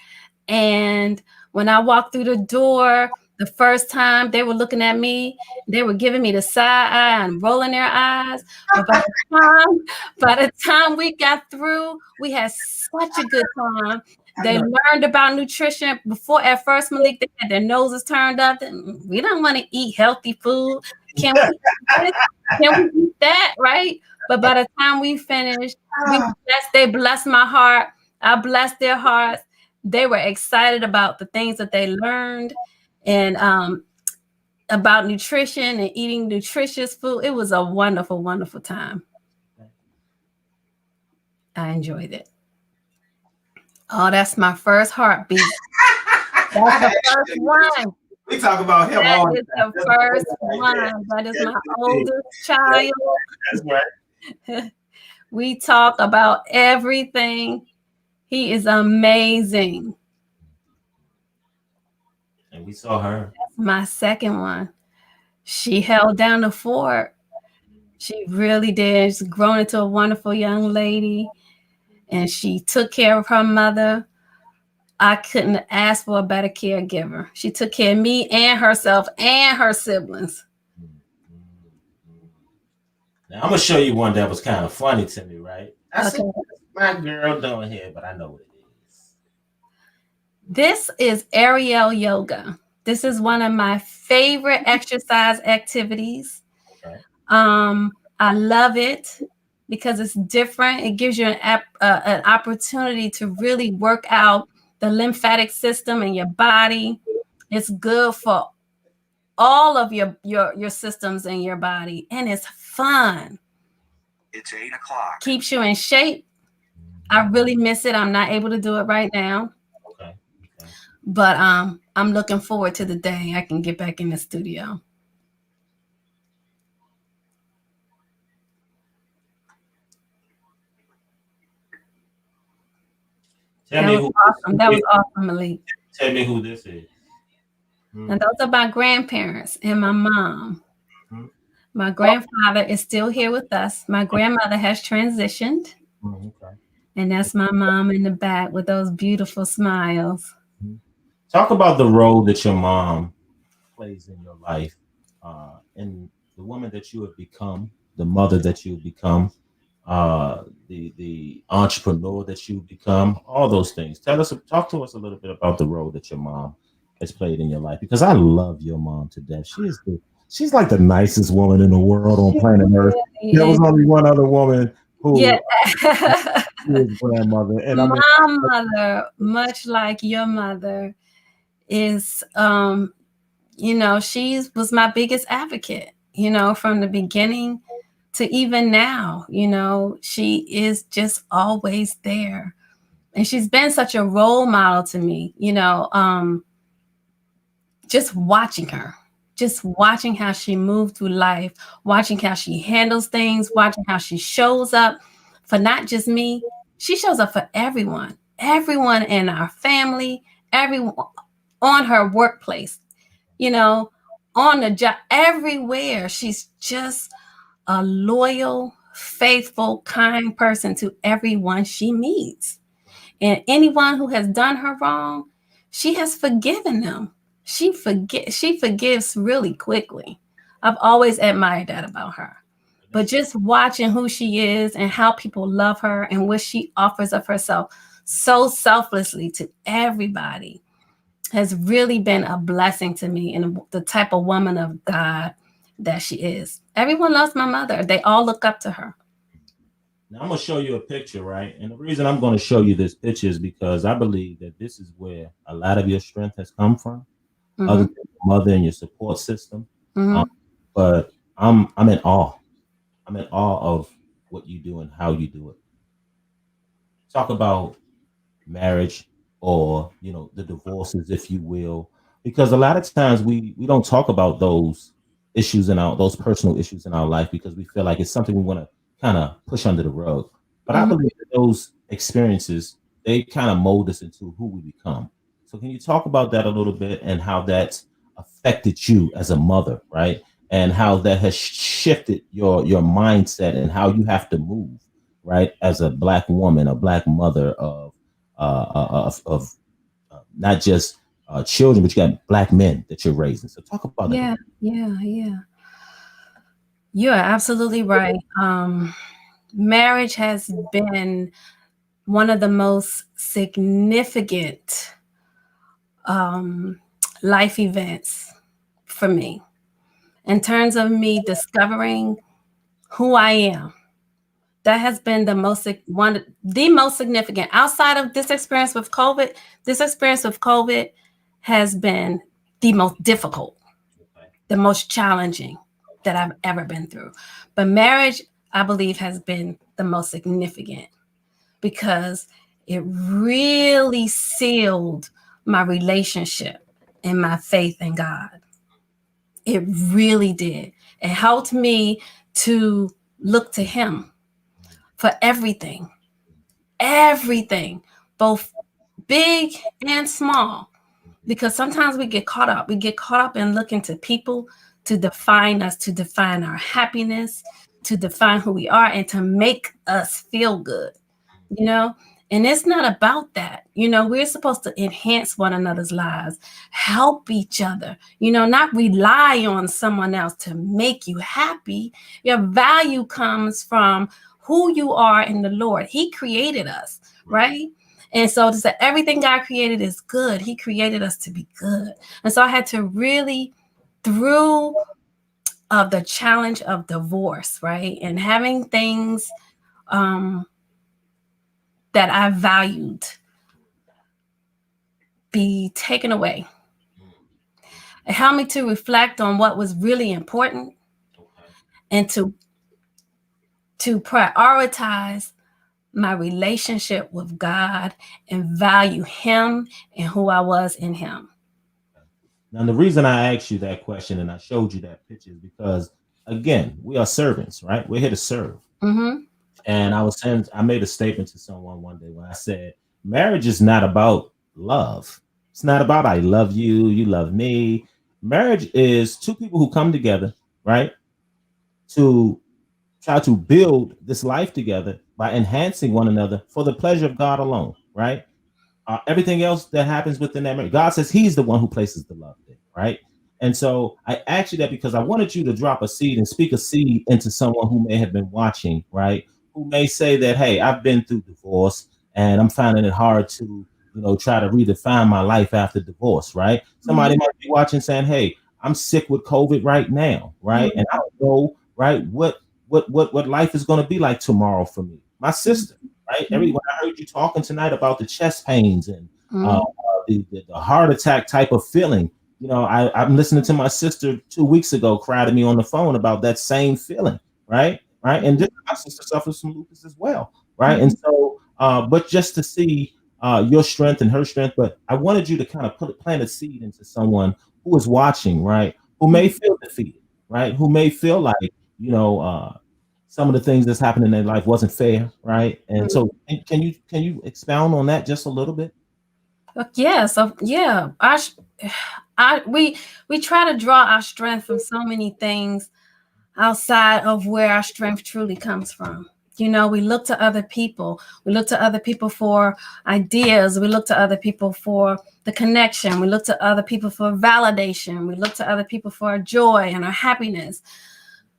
And when I walked through the door, the first time they were looking at me, they were giving me the side eye and rolling their eyes. But by the time we got through, we had such a good time. They learned about nutrition before at first, Malik, they had their noses turned up. We don't want to eat healthy food. Can we eat this? Can we eat that? Right? But by the time we finished, they blessed my heart. I blessed their hearts. They were excited about the things that they learned and about nutrition and eating nutritious food. It was a wonderful, wonderful time. I enjoyed it. Oh, that's my first heartbeat. That's the first one. We talk about him That all is the first one. That is my oldest child. That's right. We talk about everything. He is amazing. And we saw her. That's my second one. She held down the fort. She really did. She's grown into a wonderful young lady, and she took care of her mother. I couldn't ask for a better caregiver. She took care of me and herself and her siblings. Now I'm gonna show you one that was kind of funny to me, right? I Okay. see my girl doing here, but I know what it is. This is aerial yoga. This is one of my favorite exercise activities. Okay. I love it because it's different. It gives you an opportunity to really work out the lymphatic system in your body. It's good for all of your systems in your body, and it's fun. It's 8 o'clock. Keeps you in shape. I really miss it. I'm not able to do it right now. Okay. But I'm looking forward to the day I can get back in the studio. Tell That me was who. awesome. That was awesome, Malik. Tell me who this is. And those are my grandparents and my mom. Mhm. My grandfather is still here with us. My grandmother has transitioned. Okay. And that's my mom in the back with those beautiful smiles. Talk about the role that your mom plays in your life, and the woman that you have become, the mother that you've become, the entrepreneur that you've become, all those things. Talk to us a little bit about the role that your mom has played in your life, because I love your mom to death. She's like the nicest woman in the world on planet Earth. There was only one other woman who is grandmother, and I mean, my mother, much like your mother, is she was my biggest advocate, from the beginning to even now. She is just always there. And she's been such a role model to me, just watching her, just watching how she moved through life, watching how she handles things, watching how she shows up for not just me. She shows up for everyone in our family, everyone on her workplace, on the job, everywhere. She's just a loyal, faithful, kind person to everyone she meets. And anyone who has done her wrong, she has forgiven them. She forgives really quickly. I've always admired that about her. But just watching who she is and how people love her and what she offers of herself so selflessly to everybody has really been a blessing to me, and the type of woman of God that she is. Everyone loves my mother. They all look up to her. now I'm gonna show you a picture, right? And the reason I'm gonna show you this picture is because I believe that this is where a lot of your strength has come from, other than your mother and your support system. But I'm in awe. I'm in awe of what you do and how you do it. Talk about marriage, or the divorces, if you will, because a lot of times we don't talk about those personal issues in our life, because we feel like it's something we want to kind of push under the rug. But I believe that those experiences, they kind of mold us into who we become. So can you talk about that a little bit, and how that's affected you as a mother, right? And how that has shifted your mindset and how you have to move, right? As a black woman, a black mother of not just children, but you got black men that you're raising. So talk about that. Yeah, yeah. You're absolutely right. Marriage has been one of the most significant life events for me in terms of me discovering who I am. That has been the most significant outside of this experience with COVID. This experience with COVID has been the most difficult, the most challenging that I've ever been through. But marriage, I believe, has been the most significant because it really sealed my relationship and my faith in God. It really did. It helped me to look to Him for everything, both big and small. Because sometimes we get caught up. We get caught up in looking to people to define us, to define our happiness, to define who we are, and to make us feel good, you know? And it's not about that. We're supposed to enhance one another's lives, help each other, not rely on someone else to make you happy. Your value comes from who you are in the Lord. He created us, right? And so to say everything God created is good. He created us to be good. And so I had to really, through the challenge of divorce, right? And having things that I valued be taken away. It helped me to reflect on what was really important and to prioritize my relationship with God and value Him and who I was in Him. Now, the reason I asked you that question and I showed you that picture is because, again, we are servants, right? We're here to serve. Mm-hmm. And I made a statement to someone one day when I said, marriage is not about love. It's not about I love you, you love me. Marriage is two people who come together, right? To try to build this life together by enhancing one another for the pleasure of God alone, right? Everything else that happens within that marriage, God says He's the one who places the love there, right? And so I asked you that because I wanted you to drop a seed and speak a seed into someone who may have been watching, right? Who may say that, hey, I've been through divorce and I'm finding it hard to, try to redefine my life after divorce, right? Somebody might be watching saying, hey, I'm sick with COVID right now, right? And I don't know, right, what life is going to be like tomorrow for me. My sister, right? When I heard you talking tonight about the chest pains and the heart attack type of feeling, I'm listening to my sister 2 weeks ago cry to me on the phone about that same feeling, right? And just, my sister suffers from lupus as well, right? And so, but just to see your strength and her strength, but I wanted you to kind of plant a seed into someone who is watching, right? Who may feel defeated, right? Who may feel like, some of the things that's happened in their life wasn't fair, right? And so, can you expound on that just a little bit? Yeah. So yeah, we try to draw our strength from so many things outside of where our strength truly comes from. We look to other people. We look to other people for ideas. We look to other people for the connection. We look to other people for validation. We look to other people for our joy and our happiness.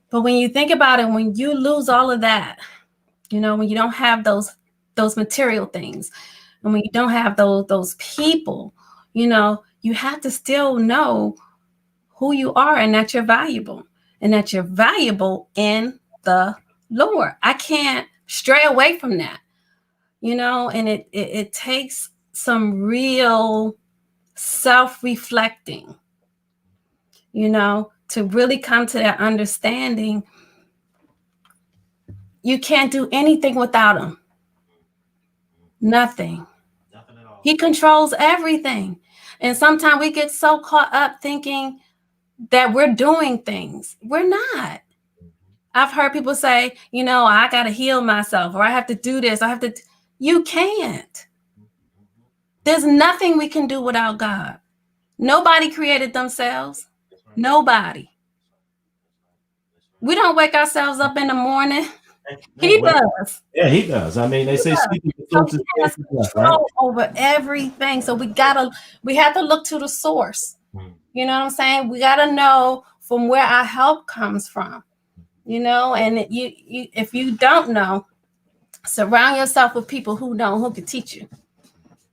But when you think about it, when you lose all of that, when you don't have those material things, and when you don't have those people, you have to still know who you are and that you're valuable and that you're valuable in the Lord. I can't stray away from that, and it takes some real self-reflecting, to really come to that understanding. You can't do anything without Him. Nothing. Nothing at all. He controls everything. And sometimes we get so caught up thinking that we're doing things. We're not. I've heard people say, I got to heal myself, or I have to do this. You can't. There's nothing we can do without God. Nobody created themselves. Nobody. We don't wake ourselves up in the morning. He does. Yeah, he does. I mean, they say speaking the So truth is he has death, right? control over everything. So we have to look to the source. You know what I'm saying? We gotta know from where our help comes from. You know, and you if you don't know, surround yourself with people who know, who can teach you.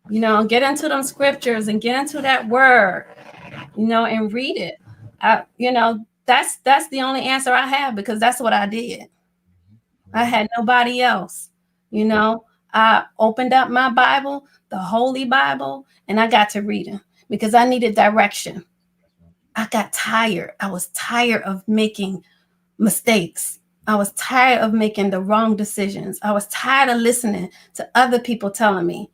You know, get into them scriptures and get into that word, you know, and read it. You know, that's the only answer I have, because that's what I did. I had nobody else. You know, I opened up my Bible, the Holy Bible, and I got to reading because I needed direction. I got tired. I was tired of making mistakes. I was tired of making the wrong decisions. I was tired of listening to other people telling me,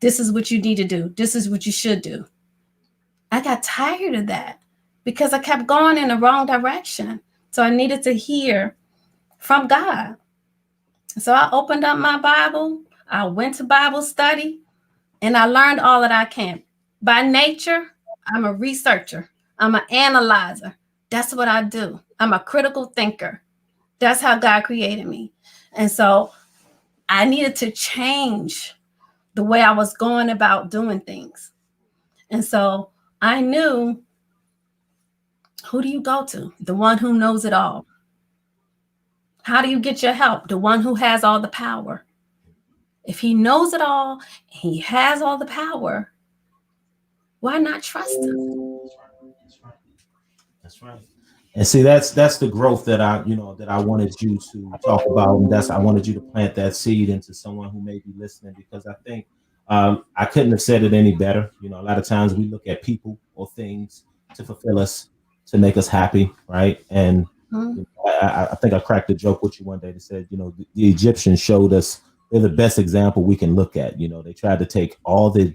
this is what you need to do. This is what you should do. I got tired of that because I kept going in the wrong direction. So I needed to hear from God. So I opened up my Bible. I went to Bible study and I learned all that I can. By nature, I'm a researcher. I'm an analyzer. That's what I do. I'm a critical thinker. That's how God created me. And so I needed to change the way I was going about doing things. And so I knew, who do you go to? The one who knows it all. How do you get your help? The one who has all the power. If he knows it all, he has all the power, why not trust him? That's right. And see, that's the growth that I wanted you to talk about, and I wanted you to plant that seed into someone who may be listening, because I think I couldn't have said it any better. You know, a lot of times we look at people or things to fulfill us, to make us happy, right? And Mm-hmm. I think I cracked a joke with you one day that said, the Egyptians showed us they're the best example we can look at. You know, they tried to take all the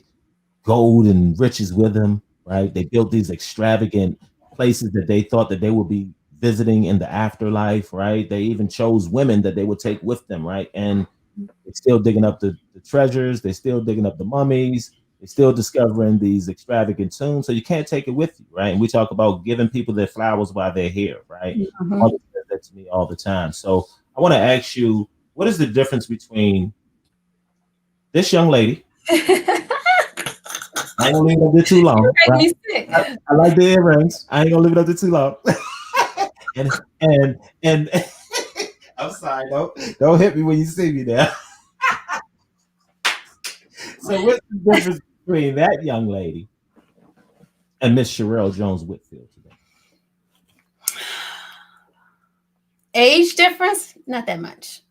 gold and riches with them, right? They built these extravagant places that they thought that they would be visiting in the afterlife, right? They even chose women that they would take with them, right? And they're still digging up the treasures, they're still digging up the mummies, they're still discovering these extravagant tombs. So you can't take it with you, right? And we talk about giving people their flowers while they're here, right? Mm-hmm. My mother says that to me all the time. So I want to ask you, what is the difference between this young lady? I ain't gonna leave it up there too long. Right? I like the earrings. I ain't gonna leave it up there too long. and I'm sorry, don't hit me when you see me now. So what's the difference between that young lady and Miss Sherrell Jones Whitfield today? Age difference? Not that much.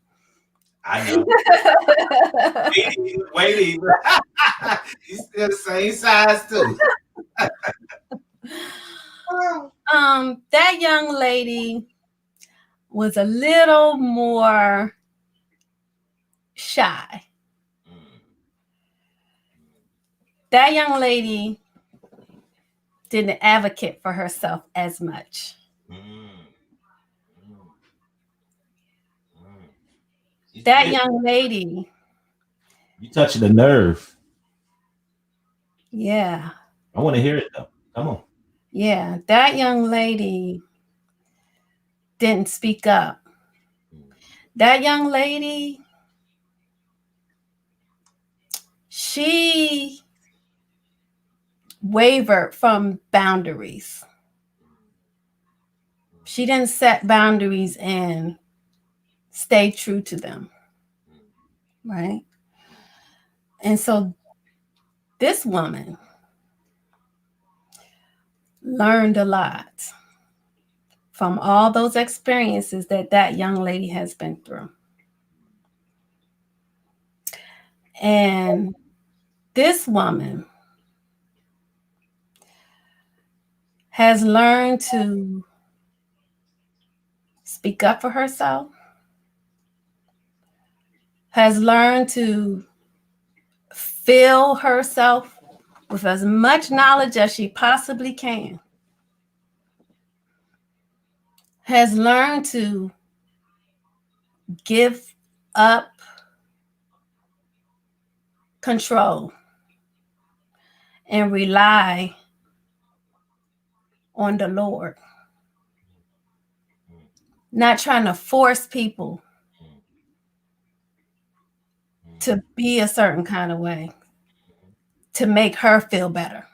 I know. Wait. He's still the same size too. That young lady was a little more shy. That young lady didn't advocate for herself as much. That young lady. You touching a nerve. Yeah. I want to hear it though. Come on. Yeah, that young lady didn't speak up. That young lady, she wavered from boundaries. She didn't set boundaries and stay true to them. Right? And so this woman learned a lot from all those experiences that young lady has been through. And this woman has learned to speak up for herself, has learned to fill herself with as much knowledge as she possibly can, has learned to give up control and rely on the Lord, not trying to force people to be a certain kind of way to make her feel better,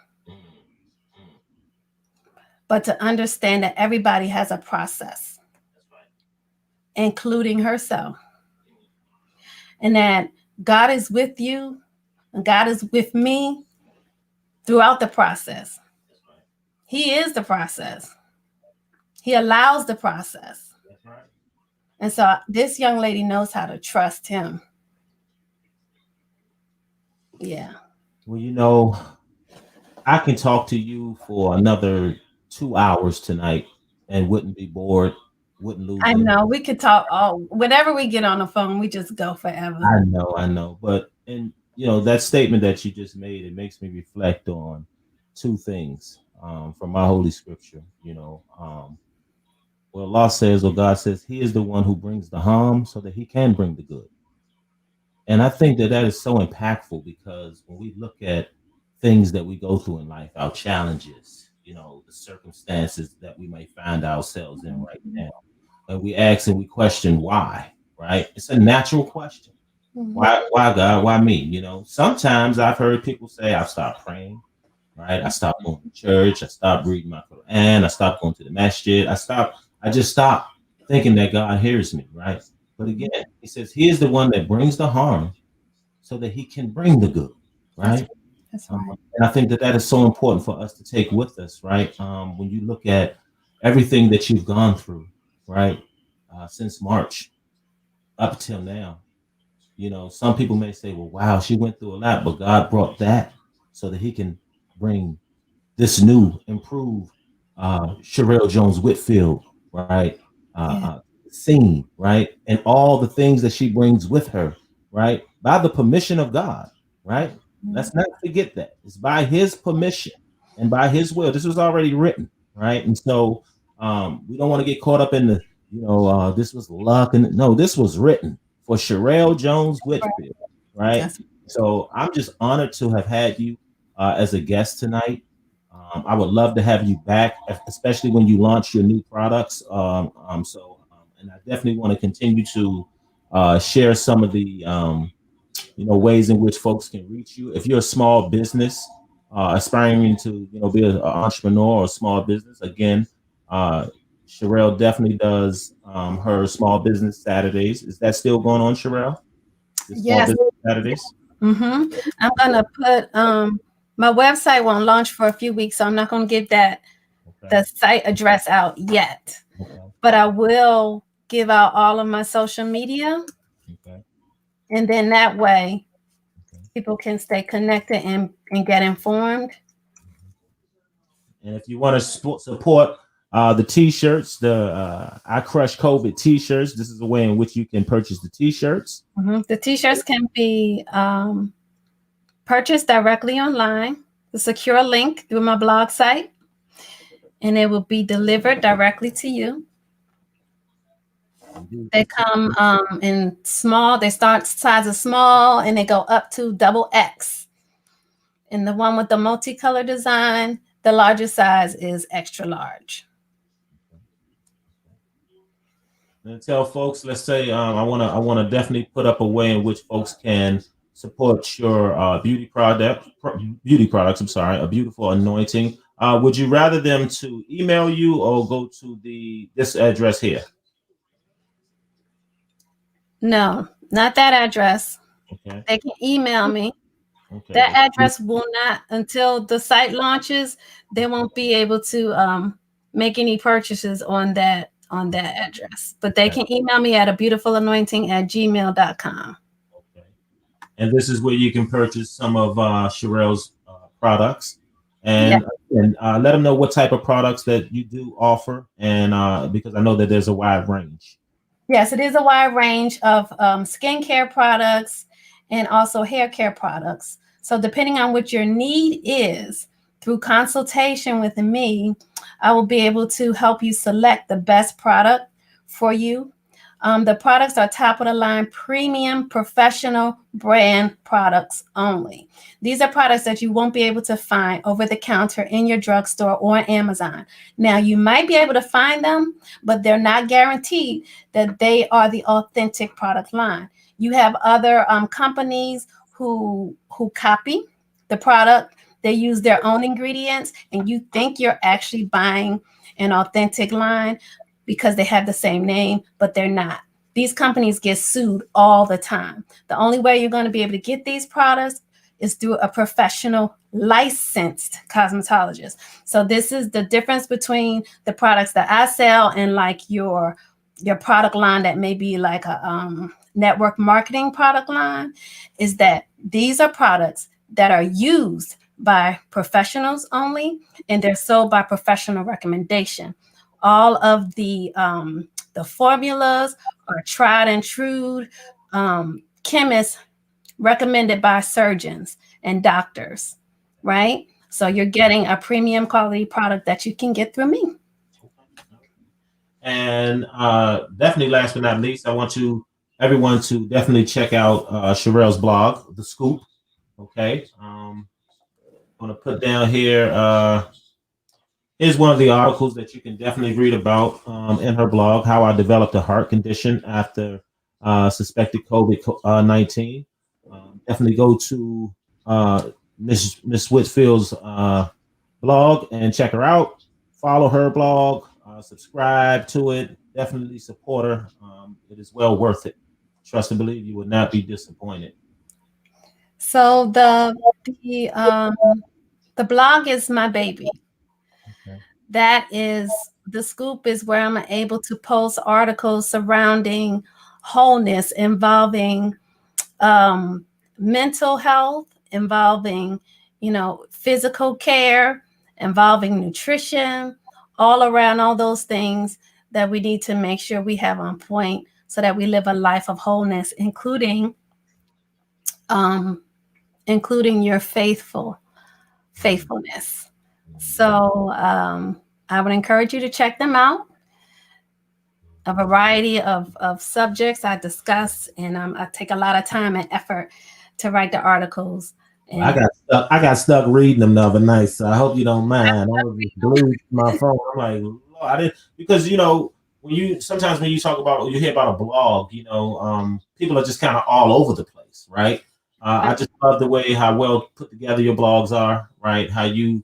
but to understand that everybody has a process, including herself, and that God is with you and God is with me throughout the process. He is the process. He allows the process. And so this young lady knows how to trust him. Yeah. Well, you know, I can talk to you for another 2 hours tonight and wouldn't be bored, wouldn't lose I any. know we could talk all whenever we get on the phone, we just go forever. I know. But and you know, that statement that you just made, it makes me reflect on two things from my holy scripture, you know. Well, Allah says, or God says, He is the one who brings the harm so that He can bring the good. And I think that that is so impactful because when we look at things that we go through in life, our challenges, you know, the circumstances that we may find ourselves in right now, and we ask and we question why, right? It's a natural question. Why God? Why me? You know, sometimes I've heard people say, I've stopped praying, right? I stopped going to church. I stopped reading my Quran. I stopped going to the masjid. I just stopped thinking that God hears me, right? But again, He says He is the one that brings the harm so that He can bring the good, right? That's right. And I think that that is so important for us to take with us, right? When you look at everything that you've gone through, right, since March up till now, you know, some people may say, well, wow, she went through a lot, but God brought that so that He can bring this new, improved Sherrell Jones Whitfield, right? Yeah. Scene, right? And all the things that she brings with her, right? By the permission of God, right? Let's not forget that. It's by His permission and by His will. This was already written, right? And so we don't want to get caught up in the, you know, this was luck. And no, this was written for Sherrell Jones Whitfield, right? That's So I'm just honored to have had you as a guest tonight. I would love to have you back, especially when you launch your new products. And I definitely want to continue to share some of the you know, ways in which folks can reach you. If you're a small business aspiring to, you know, be an entrepreneur or a small business, again, Sherrell definitely does her small business Saturdays. Is that still going on, Sherrell? The small yes. business Saturdays? I'm gonna put my website won't launch for a few weeks, so I'm not gonna give that the site address out yet. Okay. But I will give out all of my social media, Okay. and then that way people can stay connected and get informed. And if you want to support the t-shirts, the I Crush COVID t-shirts, this is a way in which you can purchase the t-shirts. The t-shirts can be purchased directly online. The secure link through my blog site, and it will be delivered directly to you. They come in small. They start sizes small, and they go up to XXL. And the one with the multicolor design, the largest size is extra large. And tell folks, let's say I want to definitely put up a way in which folks can support your beauty products. I'm sorry, a beautiful anointing. Would you rather them to email you or go to this address here? No, not that address. Okay. They can email me. Okay. That address will not, until the site launches, they won't be able to make any purchases on that address. But they can email me at abeautifulanointing@gmail.com. Okay. And this is where you can purchase some of Sherrell's products, and let them know what type of products that you do offer, and because I know that there's a wide range. Yes, it is a wide range of skincare products and also hair care products. So depending on what your need is, through consultation with me, I will be able to help you select the best product for you. The products are top of the line, premium, professional brand products only. These are products that you won't be able to find over the counter in your drugstore or Amazon. Now, you might be able to find them, but they're not guaranteed that they are the authentic product line. You have other companies who copy the product. They use their own ingredients, and you think you're actually buying an authentic line because they have the same name, but they're not. These companies get sued all the time. The only way you're going to be able to get these products is through a professional licensed cosmetologist. So this is the difference between the products that I sell and like your product line that may be like a network marketing product line, is that these are products that are used by professionals only, and they're sold by professional recommendation. All of the formulas are tried and true chemists recommended by surgeons and doctors, right? So you're getting a premium quality product that you can get through me. And definitely, last but not least, I want everyone to definitely check out Sherrell's blog, The Scoop. Okay, I'm gonna put down here. Here's one of the articles that you can definitely read about in her blog: how I developed a heart condition after suspected COVID-19. Definitely go to Miss Whitfield's blog and check her out. Follow her blog, subscribe to it. Definitely support her. It is well worth it. Trust and believe, you will not be disappointed. So the blog is my baby. Okay. That is The Scoop is where I'm able to post articles surrounding wholeness, involving mental health, involving, physical care, involving nutrition, all around all those things that we need to make sure we have on point so that we live a life of wholeness, including your faithfulness. So I would encourage you to check them out. A variety of subjects I discuss, and I take a lot of time and effort to write the articles. And I got stuck reading them the other night, so I hope you don't mind. I was just glued to my phone. I'm like, Lord, I didn't, because when you talk about, you hear about a blog, people are just kind of all over the place, right? I just love the way how well put together your blogs are, right? How you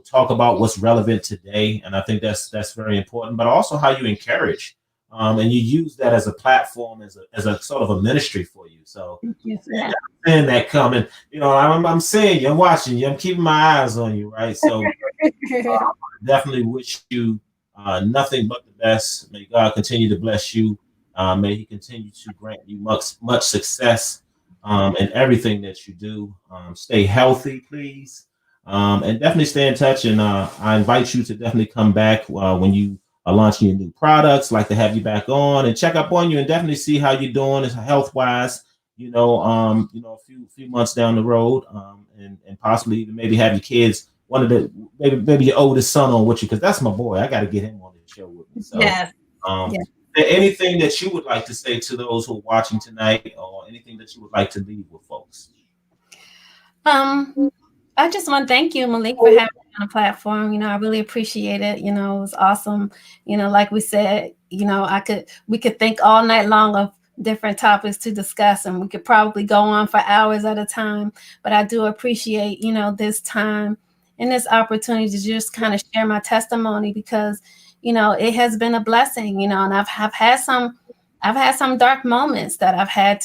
talk about what's relevant today, and I think that's very important. But also how you encourage, and you use that as a platform, as a sort of a ministry for you. So yeah. seeing that coming, I'm seeing you, I'm watching you, I'm keeping my eyes on you, right? So definitely wish you nothing but the best. May God continue to bless you. May He continue to grant you much success in everything that you do. Stay healthy, please, and definitely stay in touch. And I invite you to definitely come back when you are launching your new products. Like to have you back on and check up on you and definitely see how you're doing health wise. A few months down the road, and possibly even maybe have your kids, maybe your oldest son on with you, because that's my boy. I got to get him on the show with me. So, Yes. Anything that you would like to say to those who are watching tonight, or anything that you would like to leave with folks? I just want to thank you, Malik, for having me on the platform. I really appreciate it. It was awesome. Like we said, we could think all night long of different topics to discuss, and we could probably go on for hours at a time. But I do appreciate, this time and this opportunity to just kind of share my testimony, because, it has been a blessing, and I've had some dark moments that I had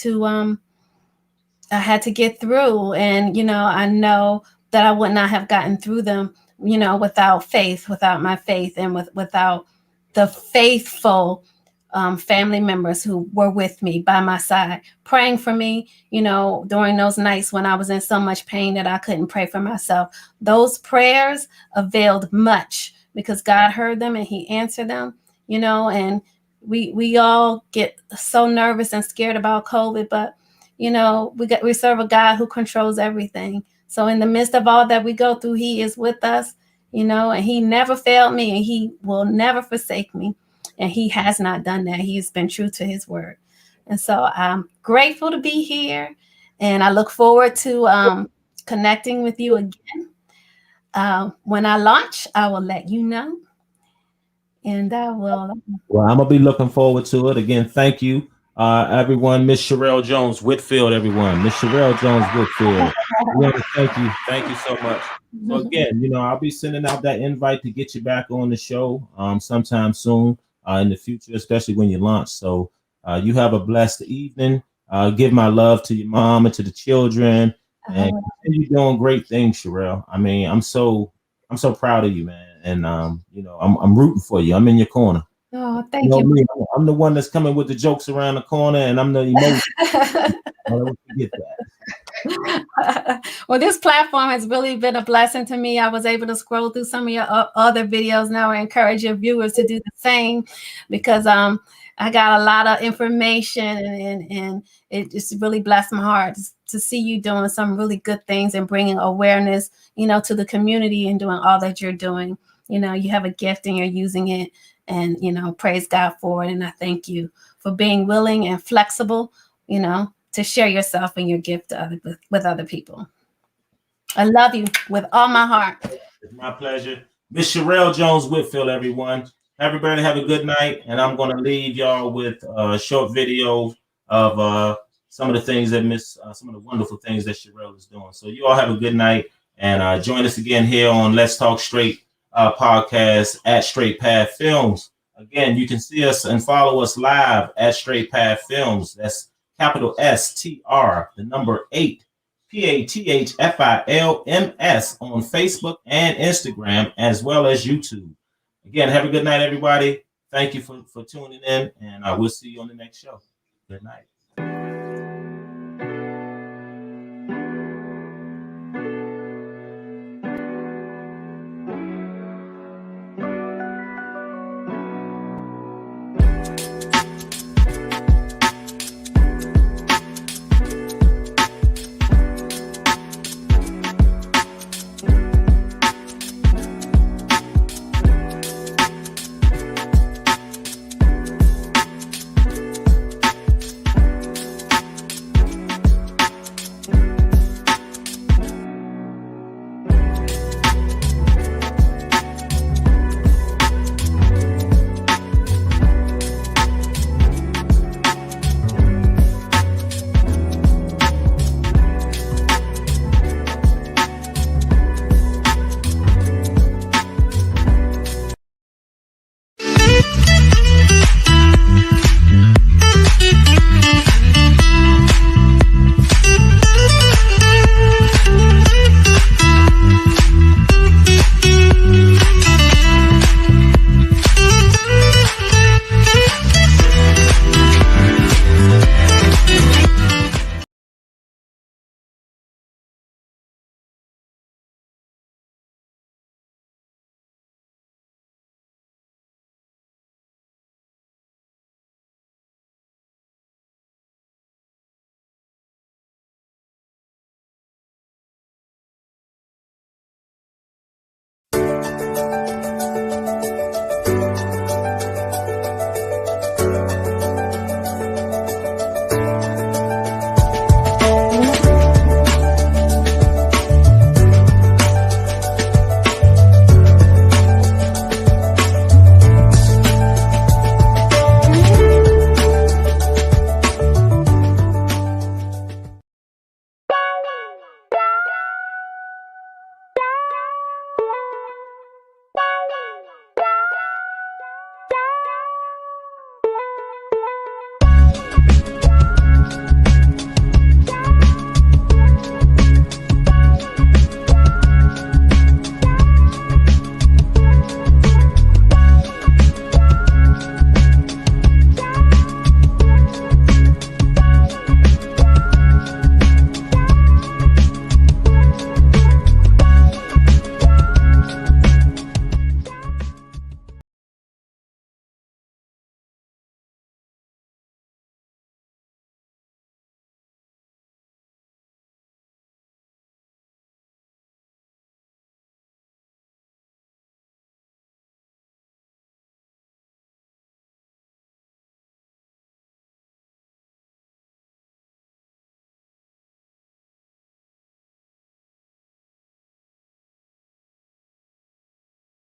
to get through. And, I know that I would not have gotten through them, without my faith, and without the faithful family members who were with me by my side, praying for me, during those nights when I was in so much pain that I couldn't pray for myself. Those prayers availed much, because God heard them and He answered them, and we all get so nervous and scared about COVID, but we serve a God who controls everything. So in the midst of all that we go through, He is with us, and He never failed me, and He will never forsake me. And he has not done that. He's been true to his word. And so I'm grateful to be here. And I look forward to connecting with you again. When I launch, I will let you know. And I will. Well, I'm gonna be looking forward to it. Again, thank you, everyone. Miss Sherrell Jones Whitfield, everyone. Miss Sherrell Jones Whitfield. We want to thank you. Thank you so much. So again, I'll be sending out that invite to get you back on the show sometime soon in the future, especially when you launch. So you have a blessed evening. Give my love to your mom and to the children, and continue doing great things, Sherrell. I mean, I'm so proud of you, man. And I'm rooting for you. I'm in your corner. Oh, thank you. Me, I'm the one that's coming with the jokes around the corner, and I'm the emotion. Don't forget that. Well, this platform has really been a blessing to me. I was able to scroll through some of your other videos. Now I encourage your viewers to do the same, because I got a lot of information, and it just really blessed my heart to see you doing some really good things and bringing awareness, to the community, and doing all that you're doing. You have a gift and you're using it, and praise God for it. And I thank you for being willing and flexible, to share yourself and your gift with other people. I love you with all my heart. It's my pleasure. Miss Sherrell Jones Whitfield, everyone. Everybody have a good night, and I'm going to leave y'all with a short video of some of the things that some of the wonderful things that Sherrell is doing. So you all have a good night, and join us again here on Let's Talk Straight podcast at Straight Path Films. Again, you can see us and follow us live at Straight Path Films. That's capital STR, the number 8, PATHFILMS on Facebook and Instagram, as well as YouTube. Again, have a good night, everybody. Thank you for tuning in, and I will see you on the next show. Good night.